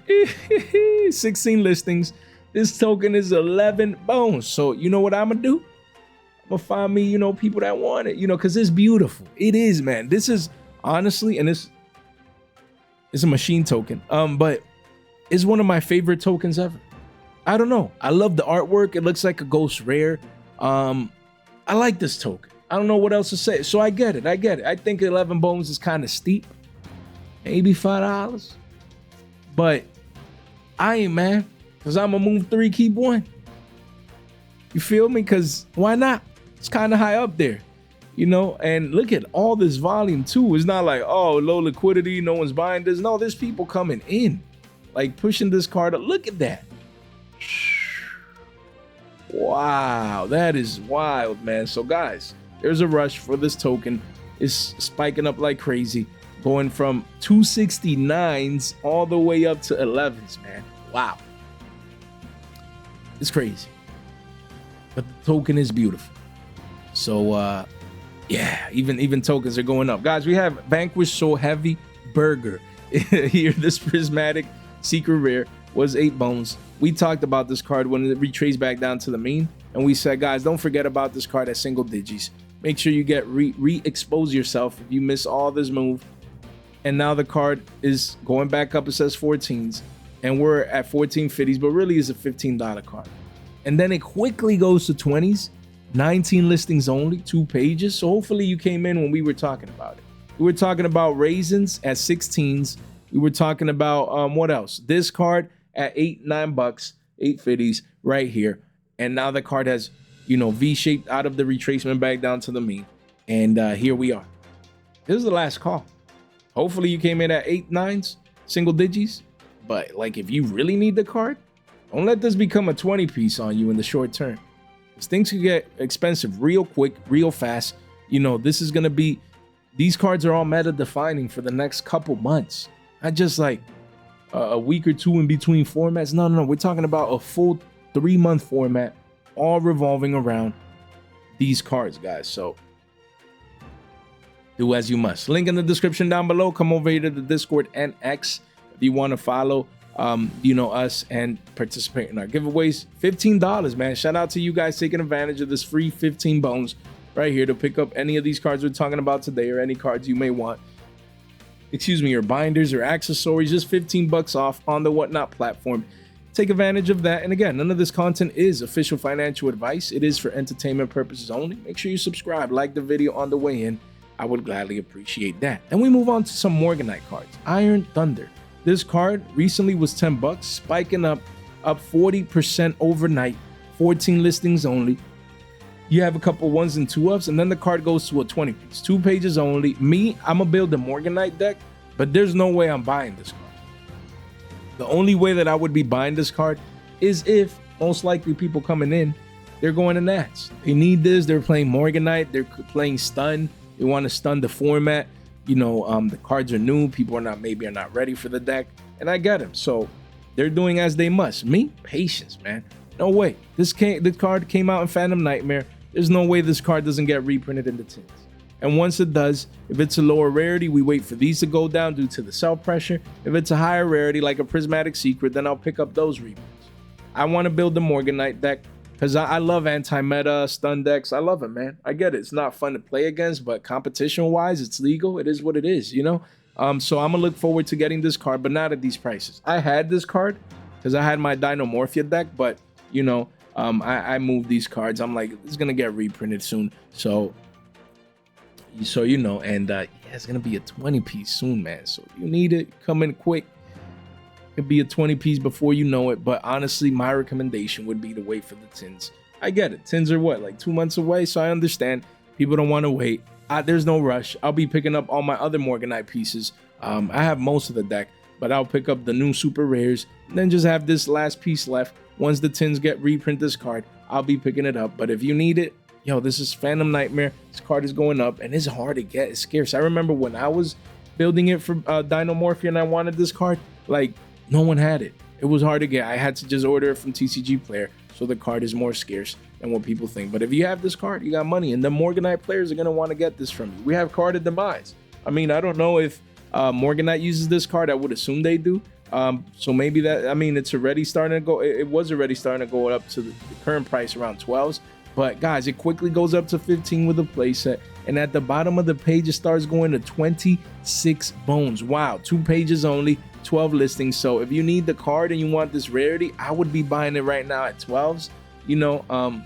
[SPEAKER 1] 16 listings. This token is 11 bones. So you know what I'm gonna do? I'm gonna find me, you know, people that want it, you know, because it's beautiful. It is, man. This is honestly, and it's a machine token. But it's one of my favorite tokens ever. I don't know. I love the artwork. It looks like a ghost rare. I like this token. I don't know what else to say. So I get it. I think 11 bones is kind of steep. Maybe $5. But I ain't mad, because I'm going to move 3, keep 1. You feel me? Because why not? It's kind of high up there, you know? And look at all this volume too. It's not like, oh, low liquidity, no one's buying this. No, there's people coming in, like pushing this card up. Look at that. Wow, that is wild, man. So guys, there's a rush for this token. It's spiking up like crazy, going from 269s all the way up to 11s, man. Wow. It's crazy. But the token is beautiful. So yeah, even tokens are going up. Guys, we have Vanquish So Heavy Borger here. This prismatic secret rare was 8 bones. We talked about this card when it retraced back down to the mean, and we said, guys, don't forget about this card at single digits. Make sure you get re-expose yourself if you miss all this move. And now the card is going back up. It says 14s, and we're at 1450s, but really is a $15 card. And then it quickly goes to 20s, 19 listings only, 2 pages. So hopefully you came in when we were talking about it. We were talking about raisins at 16s. We were talking about what else? This card at $8-9, 850s right here. And now the card has, you know, V-shaped out of the retracement back down to the mean. And here we are. This is the last call. Hopefully you came in at 8-9s, single digits. But like, if you really need the card, don't let this become a 20 piece on you in the short term. Because things can get expensive real quick, real fast. You know, this is going to be, these cards are all meta defining for the next couple months. Not just like a week or two in between formats. No. We're talking about a full 3-month format, all revolving around these cards, guys. So do as you must. Link in the description down below. Come over here to the Discord and X if you want to follow you know, us and participate in our giveaways. $15, man. Shout out to you guys taking advantage of this free 15 bones right here to pick up any of these cards we're talking about today, or any cards you may want. Excuse me, your binders or accessories, just $15 off on the Whatnot platform. Take advantage of that. And again, none of this content is official financial advice. It is for entertainment purposes only. Make sure you subscribe, like the video on the way in. I would gladly appreciate that. Then we move on to some Morganite cards. Iron Thunder. This card recently was $10, spiking up 40% overnight, 14 listings only. You have a couple 1s and 2-ups, and then the card goes to a 20 piece, 2 pages only. Me, I'm gonna build a Morganite deck, but there's no way I'm buying this card. The only way that I would be buying this card is if, most likely, people coming in, they're going to Nats. They need this. They're playing Morganite. They're playing stun. They want to stun the format. You know, the cards are new. People are not ready for the deck, and I get them. So they're doing as they must. Me, patience, man. No way. This card came out in Phantom Nightmare. There's no way this card doesn't get reprinted in the tins. And once it does, if it's a lower rarity, we wait for these to go down due to the sell pressure. If it's a higher rarity, like a Prismatic Secret, then I'll pick up those reprints. I want to build the Morganite deck because I love anti-meta stun decks. I love it, man. I get it. It's not fun to play against, but competition-wise, it's legal. It is what it is, you know? So I'm going to look forward to getting this card, but not at these prices. I had this card because I had my Dinomorphia deck, but, you know, I moved these cards. I'm like, it's gonna get reprinted soon, so you know. And yeah, it's gonna be a 20 piece soon, man. So if you need it, come in quick. It could be a 20 piece before you know it. But honestly, my recommendation would be to wait for the tins. I get it. Tins are what, like 2 months away, so I understand people don't want to wait. There's no rush. I'll be picking up all my other Morganite pieces. I have most of the deck, but I'll pick up the new super rares and then just have this last piece left. Once the tins get reprint this card, I'll be picking it up. But if you need it, yo, this is Phantom Nightmare. This card is going up and it's hard to get. It's scarce. I remember when I was building it for Dinomorphia and I wanted this card, like, no one had it. It was hard to get. I had to just order it from TCG Player. So the card is more scarce than what people think. But if you have this card, you got money. And the Morganite players are going to want to get this from you. We have carded Demise. I mean, I don't know if Morganite uses this card. I would assume they do. So maybe that, I mean, it's already starting to go, it was already starting to go up to the current price around 12s, but guys, it quickly goes up to 15 with a playset, and at the bottom of the page, it starts going to 26 bones. Wow, 2 pages only, 12 listings. So if you need the card and you want this rarity, I would be buying it right now at 12s. You know,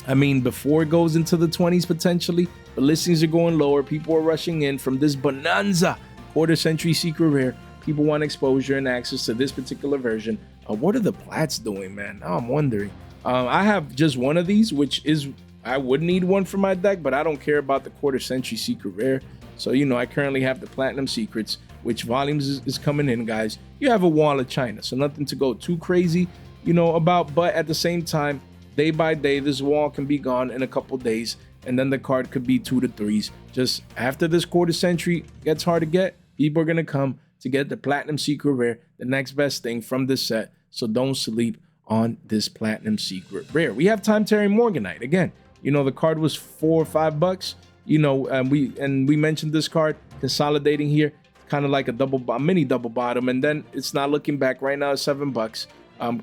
[SPEAKER 1] I mean, before it goes into the 20s potentially, the listings are going lower. People are rushing in from this bonanza quarter century secret rare. People want exposure and access to this particular version. What are the plats doing, man? Now I'm wondering. I have just one of these, which is, I would need one for my deck, but I don't care about the quarter century secret rare. So, you know, I currently have the platinum secrets, which volumes is coming in, guys. You have a wall of China, so nothing to go too crazy, you know, about. But at the same time, day by day, this wall can be gone in a couple days, and then the card could be 2 to 3s. Just after this quarter century gets hard to get, people are going to come to get the platinum secret rare, the next best thing from this set. So don't sleep on this platinum secret rare. We have Time-Tearing Morganite. Again, you know, the card was $4 or $5. You know, we mentioned this card consolidating here, kind of like a mini double bottom, and then it's not looking back. Right now it's $7.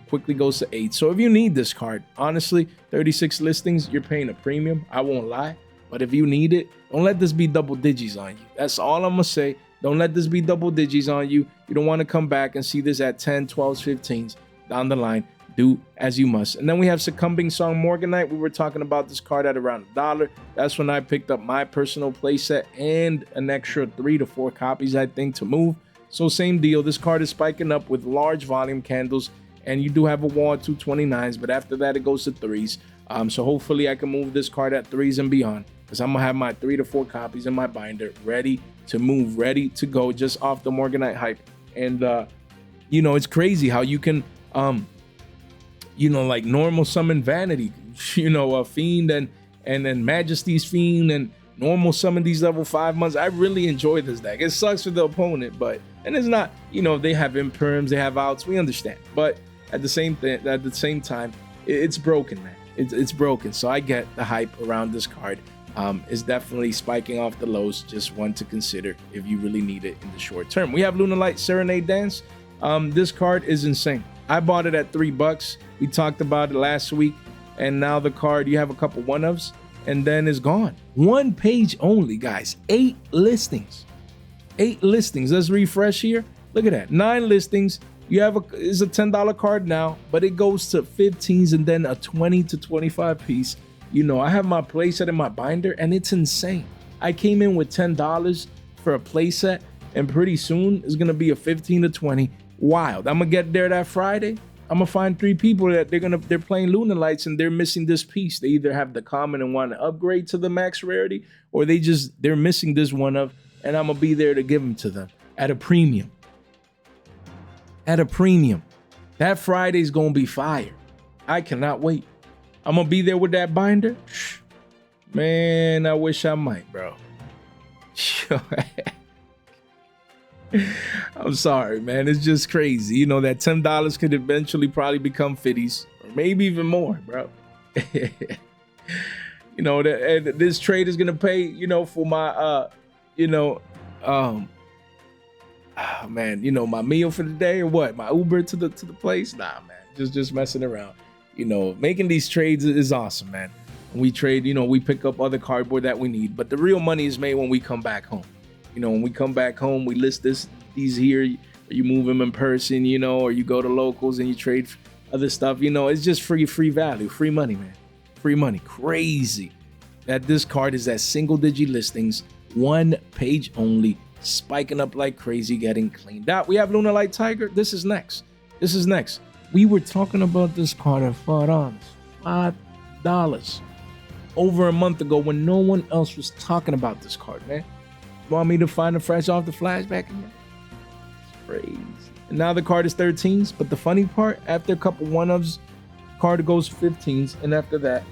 [SPEAKER 1] Quickly goes to 8. So if you need this card, honestly, 36 listings, you're paying a premium. I won't lie. But if you need it, don't let this be double digits on you. That's all I'm gonna say. Don't let this be double digits on you. You don't want to come back and see this at 10, 12s, 15s down the line. Do as you must. And then we have Succumbing-Song Morganite. We were talking about this card at around $1. That's when I picked up my personal playset and an extra 3 to 4 copies, I think, to move. So same deal. This card is spiking up with large volume candles, and you do have a wall at 229s, but after that it goes to 3s. So hopefully I can move this card at 3s and beyond, because I'm gonna have my 3 to 4 copies in my binder ready to move, ready to go, just off the Morganite hype. And you know, it's crazy how you can you know, like normal summon Vanity, you know, a Fiend and then Majesty's Fiend, and normal summon these level 5 months. I really enjoy this deck. It sucks for the opponent, but, and it's not, you know, they have imperms, they have outs, we understand, but at the same time, it's broken, man. It's broken. So I get the hype around this card. Is definitely spiking off the lows. Just one to consider if you really need it in the short term. We have Lunalight Serenade Dance. This card is insane. I bought it at $3. We talked about it last week, and now the card, you have a couple one-ofs, and then it's gone. 1 page only, guys. 8 listings. 8 listings. Let's refresh here. Look at that. 9 listings. You have it's a $10 card now, but it goes to 15s and then a 20 to 25 piece. You know, I have my playset in my binder, and it's insane. I came in with $10 for a playset, and pretty soon it's gonna be a 15 to 20. Wild. I'm gonna get there that Friday. I'm gonna find 3 people that they're playing Lunalights and they're missing this piece. They either have the common and want to upgrade to the max rarity, or they're missing this one of, and I'm gonna be there to give them to them at a premium. At a premium. That Friday's gonna be fire. I cannot wait. I'm gonna be there with that binder. Man, I wish I might, bro. I'm sorry, man. It's just crazy. You know, that $10 could eventually probably become 50s, or maybe even more, bro. You know, this trade is gonna pay, you know, for my man, you know, my meal for the day, or what? My Uber to the place? Nah, man. Just messing around. You know, making these trades is awesome, man. We trade, you know, we pick up other cardboard that we need, but the real money is made when we come back home. You know, when we come back home, we list these here, you move them in person, you know, or you go to locals and you trade other stuff. You know, it's just free value, free money, man. Free money. Crazy that this card is at single-digit listings, 1 page only, spiking up like crazy, getting cleaned out. We have Lunalight Tiger. This is next. We were talking about this card at $5 over a month ago when no one else was talking about this card, man. Want me to find a fresh off the flashback again? It's crazy. And now the card is 13s, but the funny part, after a couple one-ofs, card goes 15s, and after that,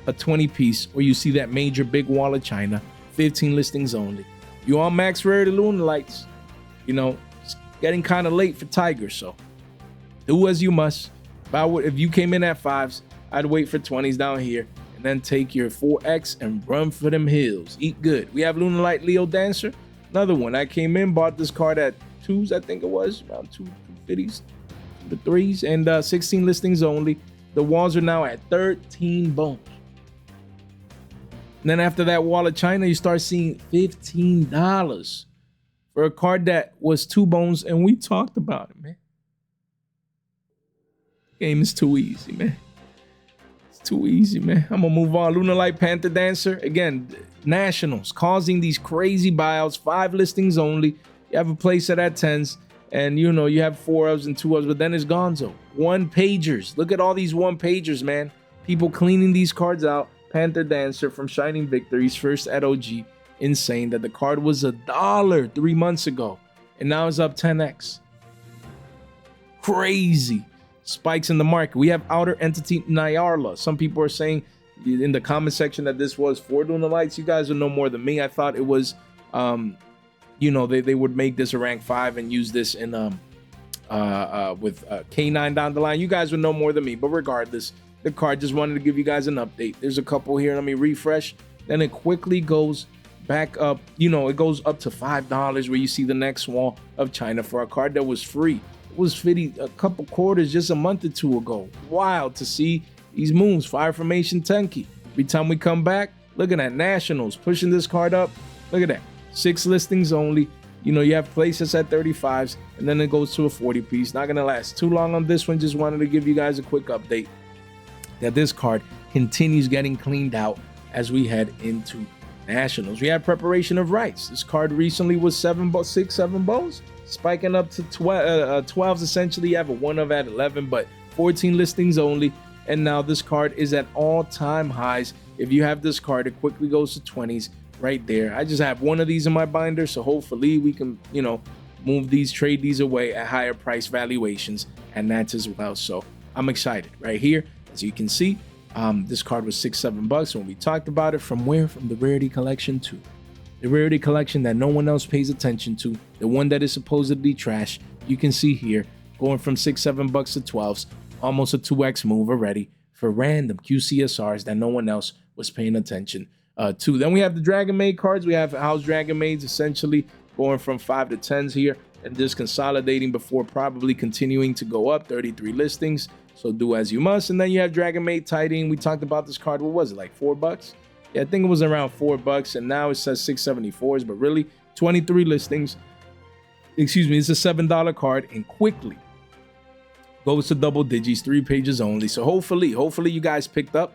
[SPEAKER 1] a 20 piece, or you see that major big wall of China, 15 listings only. You on max rarity Lunalights, you know, it's getting kind of late for Tiger, so do as you must. If you came in at 5s, I'd wait for 20s down here, and then take your 4X and run for them hills. Eat good. We have Lunalight Leo Dancer. Another one. I came in, bought this card at 2s, I think it was, around 250s, the 3s, and 16 listings only. The walls are now at 13 bones. And then after that wall of China, you start seeing $15 for a card that was 2 bones, and we talked about it, man. Game is too easy, man. Too easy, man. I'm gonna move on. Lunalight, Panther Dancer. Again, Nationals causing these crazy buyouts. 5 listings only. You have a playset at 10s, and you know you have 4 ofs and 2 ofs, but then it's gonzo. 1-pagers. Look at all these 1-pagers, man. People cleaning these cards out. Panther Dancer from Shining Victories, first at OG. Insane that the card was $1 3 months ago, and now it's up 10x. Crazy. Spikes in the market. We have Outer Entity Nyarla. Some people are saying in the comment section that this was for Lunalights. You guys will know more than me. I thought it was, you know, they would make this a rank 5 and use this in with K9 down the line. You guys would know more than me. But regardless, the card, just wanted to give you guys an update. There's a couple here. Let me refresh. Then it quickly goes back up. You know, it goes up to $5 where you see the next wall of China for a card that was free. Was 50 a couple quarters just a month or 2 ago. Wild to see these moves. Fire Formation Tenki. Every time we come back, looking at Nationals pushing this card up. Look at that. 6 listings only. You know, you have places at 35s, and then it goes to a 40 piece. Not gonna last too long on this one. Just wanted to give you guys a quick update that this card continues getting cleaned out as we head into Nationals. We have Preparation of Rights. This card recently was 7 bones. Spiking up to 12s essentially. You have a 1 of at 11, but 14 listings only. And now this card is at all-time highs. If you have this card, it quickly goes to 20s right there. I just have 1 of these in my binder, so hopefully we can, you know, move these, trade these away at higher price valuations, and that's as well. So I'm excited right here. As you can see, this card was $6-7 when we talked about it. From where? From the Rarity Collection 2. The Rarity Collection that no one else pays attention to, the one that is supposedly trash. You can see here, going from $6-7 to 12s, almost a 2x move already for random QCSRs that no one else was paying attention to. Then we have the Dragonmaid cards. We have House Dragonmaids essentially going from 5 to 10s here, and just consolidating before probably continuing to go up. 33 listings, so do as you must. And then you have Dragonmaid Tiding. We talked about this card. What was it, like $4? Yeah, I think it was around $4, and now it says 674s, but really 23 listings. Excuse me, it's a $7 card, and quickly goes to double digits, 3 pages only. So hopefully you guys picked up,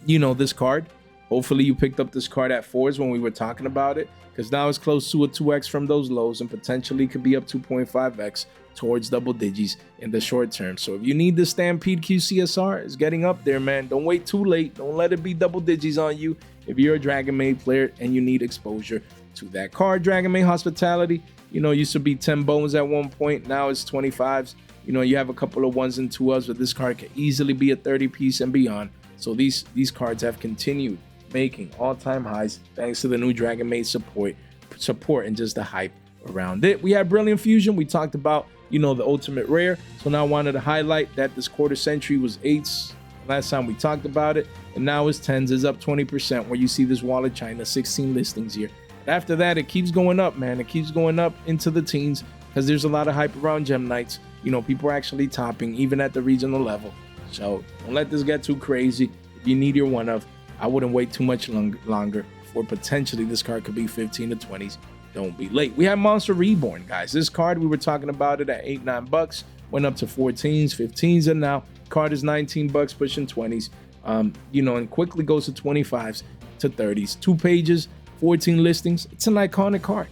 [SPEAKER 1] you know, this card. Hopefully you picked up this card at 4s when we were talking about it, because now it's close to a 2x from those lows, and potentially could be up 2.5x towards double digits in the short term. So if you need the Stampede QCSR, it's getting up there, man. Don't wait too late. Don't let it be double digits on you if you're a Dragonmaid player and you need exposure to that card. Dragonmaid Hospitality, you know, used to be 10 bones at one point. Now it's 25s. You know, you have a couple of 1s and 2s, but this card can easily be a 30 piece and beyond. So these cards have continued making all-time highs thanks to the new Dragonmaid support and just the hype around it. We have Brilliant Fusion. We talked about, you know, the ultimate rare. So now I wanted to highlight that this quarter century was 8s last time we talked about it, and now it's 10s. Is up 20%, where you see this wall of China, 16 listings here. But after that, it keeps going up, man. It keeps going up into the teens because there's a lot of hype around Gem Knights. You know, people are actually topping even at the regional level. So don't let this get too crazy. If you need your 1 of, I wouldn't wait too much longer for potentially this card could be 15 to 20s. Don't be late. We have Monster Reborn, guys. This card, we were talking about it at $8-9, went up to 14s, 15s, and now card is $19, pushing 20s. You know, and quickly goes to 25s to 30s. 2 pages, 14 listings. It's an iconic card.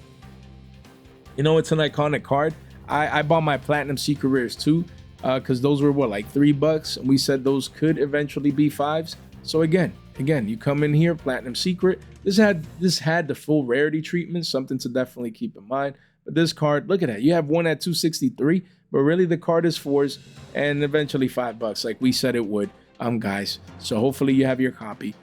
[SPEAKER 1] You know, it's an iconic card. I bought my Platinum Secret Rares too, because those were what, like $3, and we said those could eventually be 5s. So again, you come in here, Platinum Secret. This had the full rarity treatment, something to definitely keep in mind. But this card, look at that. You have 1 at 263, but really the card is 4s and eventually $5, like we said it would, guys. So hopefully you have your copy,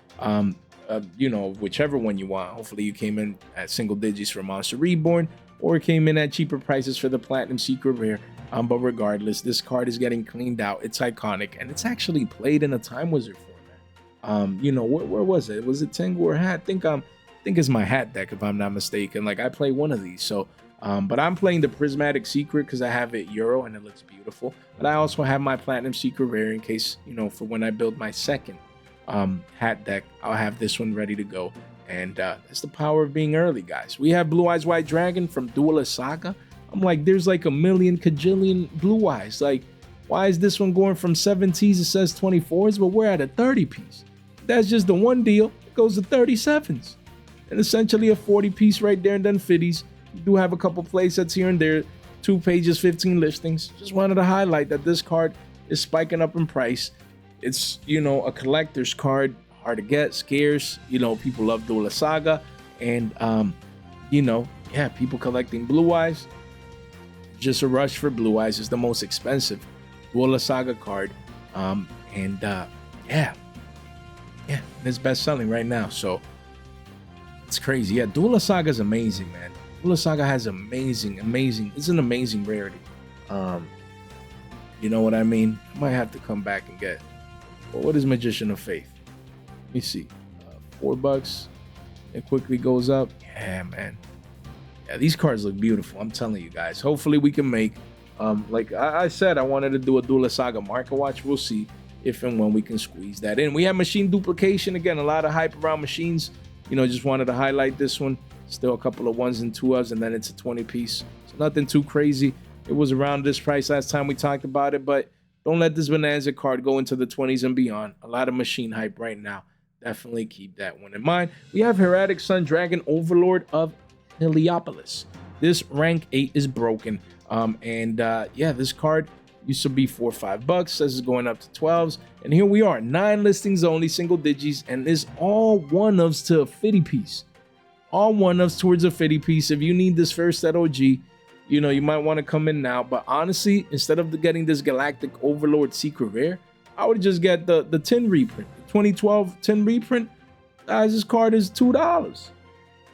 [SPEAKER 1] you know, whichever one you want. Hopefully you came in at single digits for Monster Reborn, or came in at cheaper prices for the Platinum Secret Rare. But regardless, this card is getting cleaned out. It's iconic, and it's actually played in a Time Wizard format. You know, where was it? Was it Tengu or Hat? I think it's my Hat deck, if I'm not mistaken. Like, I play one of these. So, but I'm playing the Prismatic Secret because I have it Euro and it looks beautiful. But I also have my Platinum Secret Rare in case, you know, for when I build my second Hat deck, I'll have this one ready to go. And that's the power of being early, guys. We have Blue-Eyes White Dragon from Duel Saga. I'm like, there's like a million kajillion Blue-Eyes. Like, Why is this one going from 17s? It says 24s, but we're at a 30 piece. That's just the one deal. It goes to 37s. And essentially a 40 piece right there, and then 50s. You do have a couple play sets here and there. 2 pages, 15 listings. Just wanted to highlight that this card is spiking up in price. It's, you know, a collector's card, hard to get, scarce. You know, people love Duel Saga, and you know, yeah, people collecting Blue-Eyes. Just a rush for Blue-Eyes. Is the most expensive Duel Saga card, yeah, it's best selling right now. So it's crazy. Yeah, Duel Saga is amazing, man. Duel Saga has amazing. It's an amazing rarity. You know what I mean? I might have to come back and get. Well, what is Magician of Faith? Let me see. $4. It quickly goes up. Yeah, man. Yeah, these cards look beautiful. I'm telling you guys. Hopefully we can make. Like I said, I wanted to do a Duel Saga market watch. We'll see if and when we can squeeze that in. We have machine duplication. Again, a lot of hype around machines. You know, just wanted to highlight this one. Still a couple of 1s and 2s, and then it's a 20 piece. So nothing too crazy. It was around this price last time we talked about it, but don't let this Bonanza card go into the 20s and beyond. A lot of machine hype right now. Definitely keep that one in mind. We have Heretics Sun Dragon, Overlord of Heliopolis. This rank 8 is broken. Yeah, this card used to be $4 or $5. Says it's going up to 12s. And here we are, 9 listings only, single digits, and it's all 1-ofs to a 50 piece. All 1-ofs towards a 50 piece. If you need this first at OG, you know, you might want to come in now. But honestly, instead of getting this Galactic Overlord Secret Rare, I would just get the 10 reprint. The 2012 10 reprint. Guys, this card is $2.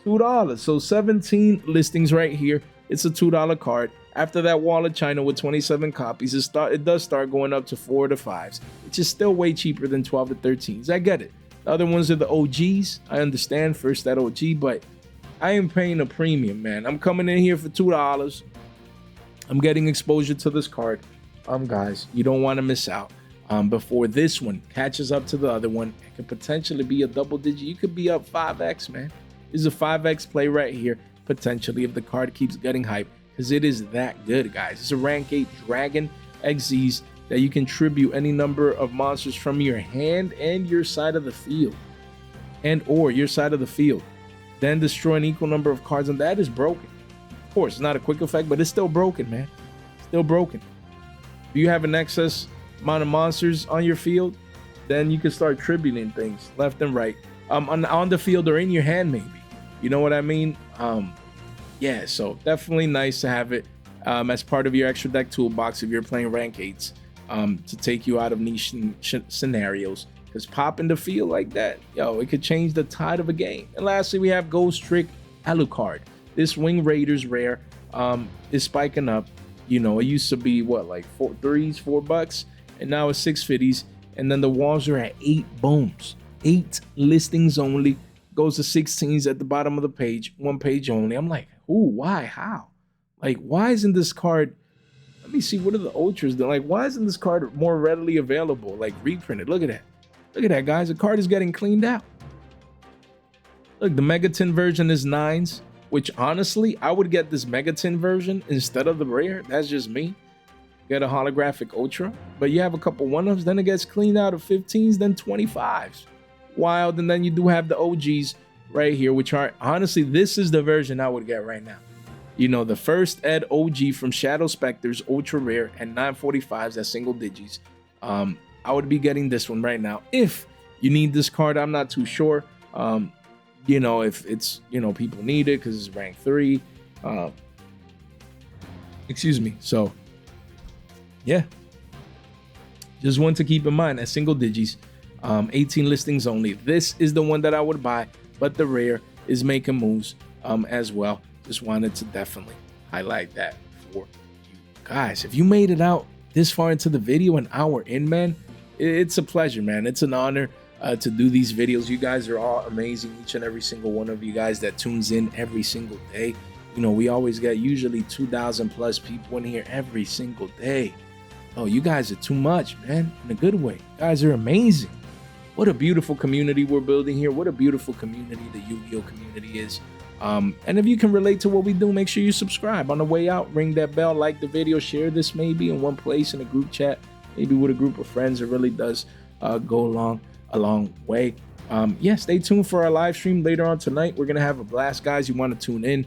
[SPEAKER 1] $2. So 17 listings right here. It's a $2 card. After that Wall of China with 27 copies, it does start going up to 4 to 5s, which is still way cheaper than 12 to 13s. I get it. The other ones are the OGs. I understand first that OG, but I am paying a premium, man. I'm coming in here for $2. I'm getting exposure to this card. Guys, you don't want to miss out. Before this one catches up to the other one, it could potentially be a double digit. You could be up 5x, man. This is a 5x play right here, potentially, if the card keeps getting hype, because it is that good, guys. It's a rank 8 Dragon Xyz that you can tribute any number of monsters from your hand and your side of the field, or your side of the field. Then destroy an equal number of cards, and that is broken. Of course, it's not a quick effect, but it's still broken, man. Still broken. If you have an excess amount of monsters on your field, then you can start tributing things left and right, on the field or in your hand, maybe. You know what I mean? Yeah, so definitely nice to have it as part of your extra deck toolbox if you're playing rank 8s, to take you out of niche scenarios. Because popping the field like that, yo, it could change the tide of a game. And lastly, we have Ghost Trick Alucard. This Wing Raiders rare is spiking up. You know, it used to be what, like $4, and now it's $6.50s. And then the walls are at 8 bones, 8 listings only. Goes to 16s at the bottom of the page, 1 page only. I'm like, ooh, why, how? Like, why isn't this card? Let me see, what are the ultras doing? Like, why isn't this card more readily available? Like, reprinted. Look at that. Look at that, guys. The card is getting cleaned out. Look, the Megatin version is 9s, which honestly, I would get this Megatin version instead of the rare. That's just me. Get a holographic ultra. But you have a couple 1-ofs, then it gets cleaned out of 15s, then 25s. Wild. And then you do have the OGs right here, which are, honestly, this is the version I would get right now. You know, the first Ed OG from Shadow Specters, ultra rare, and 945s at single digits. I would be getting this one right now. If you need this card, I'm not too sure. You know, if it's, you know, people need it because it's rank 3. Excuse me. So, yeah. Just one to keep in mind at single digits. 18 listings only. This is the one that I would buy, but the rare is making moves as well. Just wanted to definitely highlight that for you guys. If you made it out this far into the video, an hour in, man, it's a pleasure, man. It's an honor to do these videos. You guys are all amazing, each and every single one of you guys that tunes in every single day. You know, we always get usually 2,000 plus people in here every single day. Oh, you guys are too much, man, in a good way. You guys are amazing. What a beautiful community we're building here. What a beautiful community the Yu-Gi-Oh community is. And if you can relate to what we do, make sure you subscribe. On the way out, ring that bell, like the video, share this maybe in one place in a group chat, maybe with a group of friends. It really does go a long way. Yeah, stay tuned for our live stream later on tonight. We're going to have a blast, guys. You want to tune in.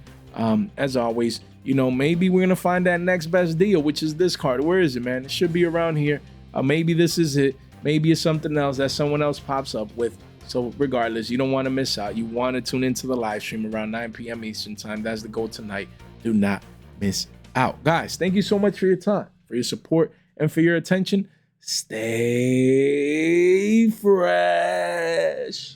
[SPEAKER 1] As always, you know, maybe we're going to find that next best deal, which is this card. Where is it, man? It should be around here. Maybe this is it. Maybe it's something else that someone else pops up with. So regardless, you don't want to miss out. You want to tune into the live stream around 9 p.m. Eastern time. That's the goal tonight. Do not miss out. Guys, thank you so much for your time, for your support, and for your attention. Stay fresh.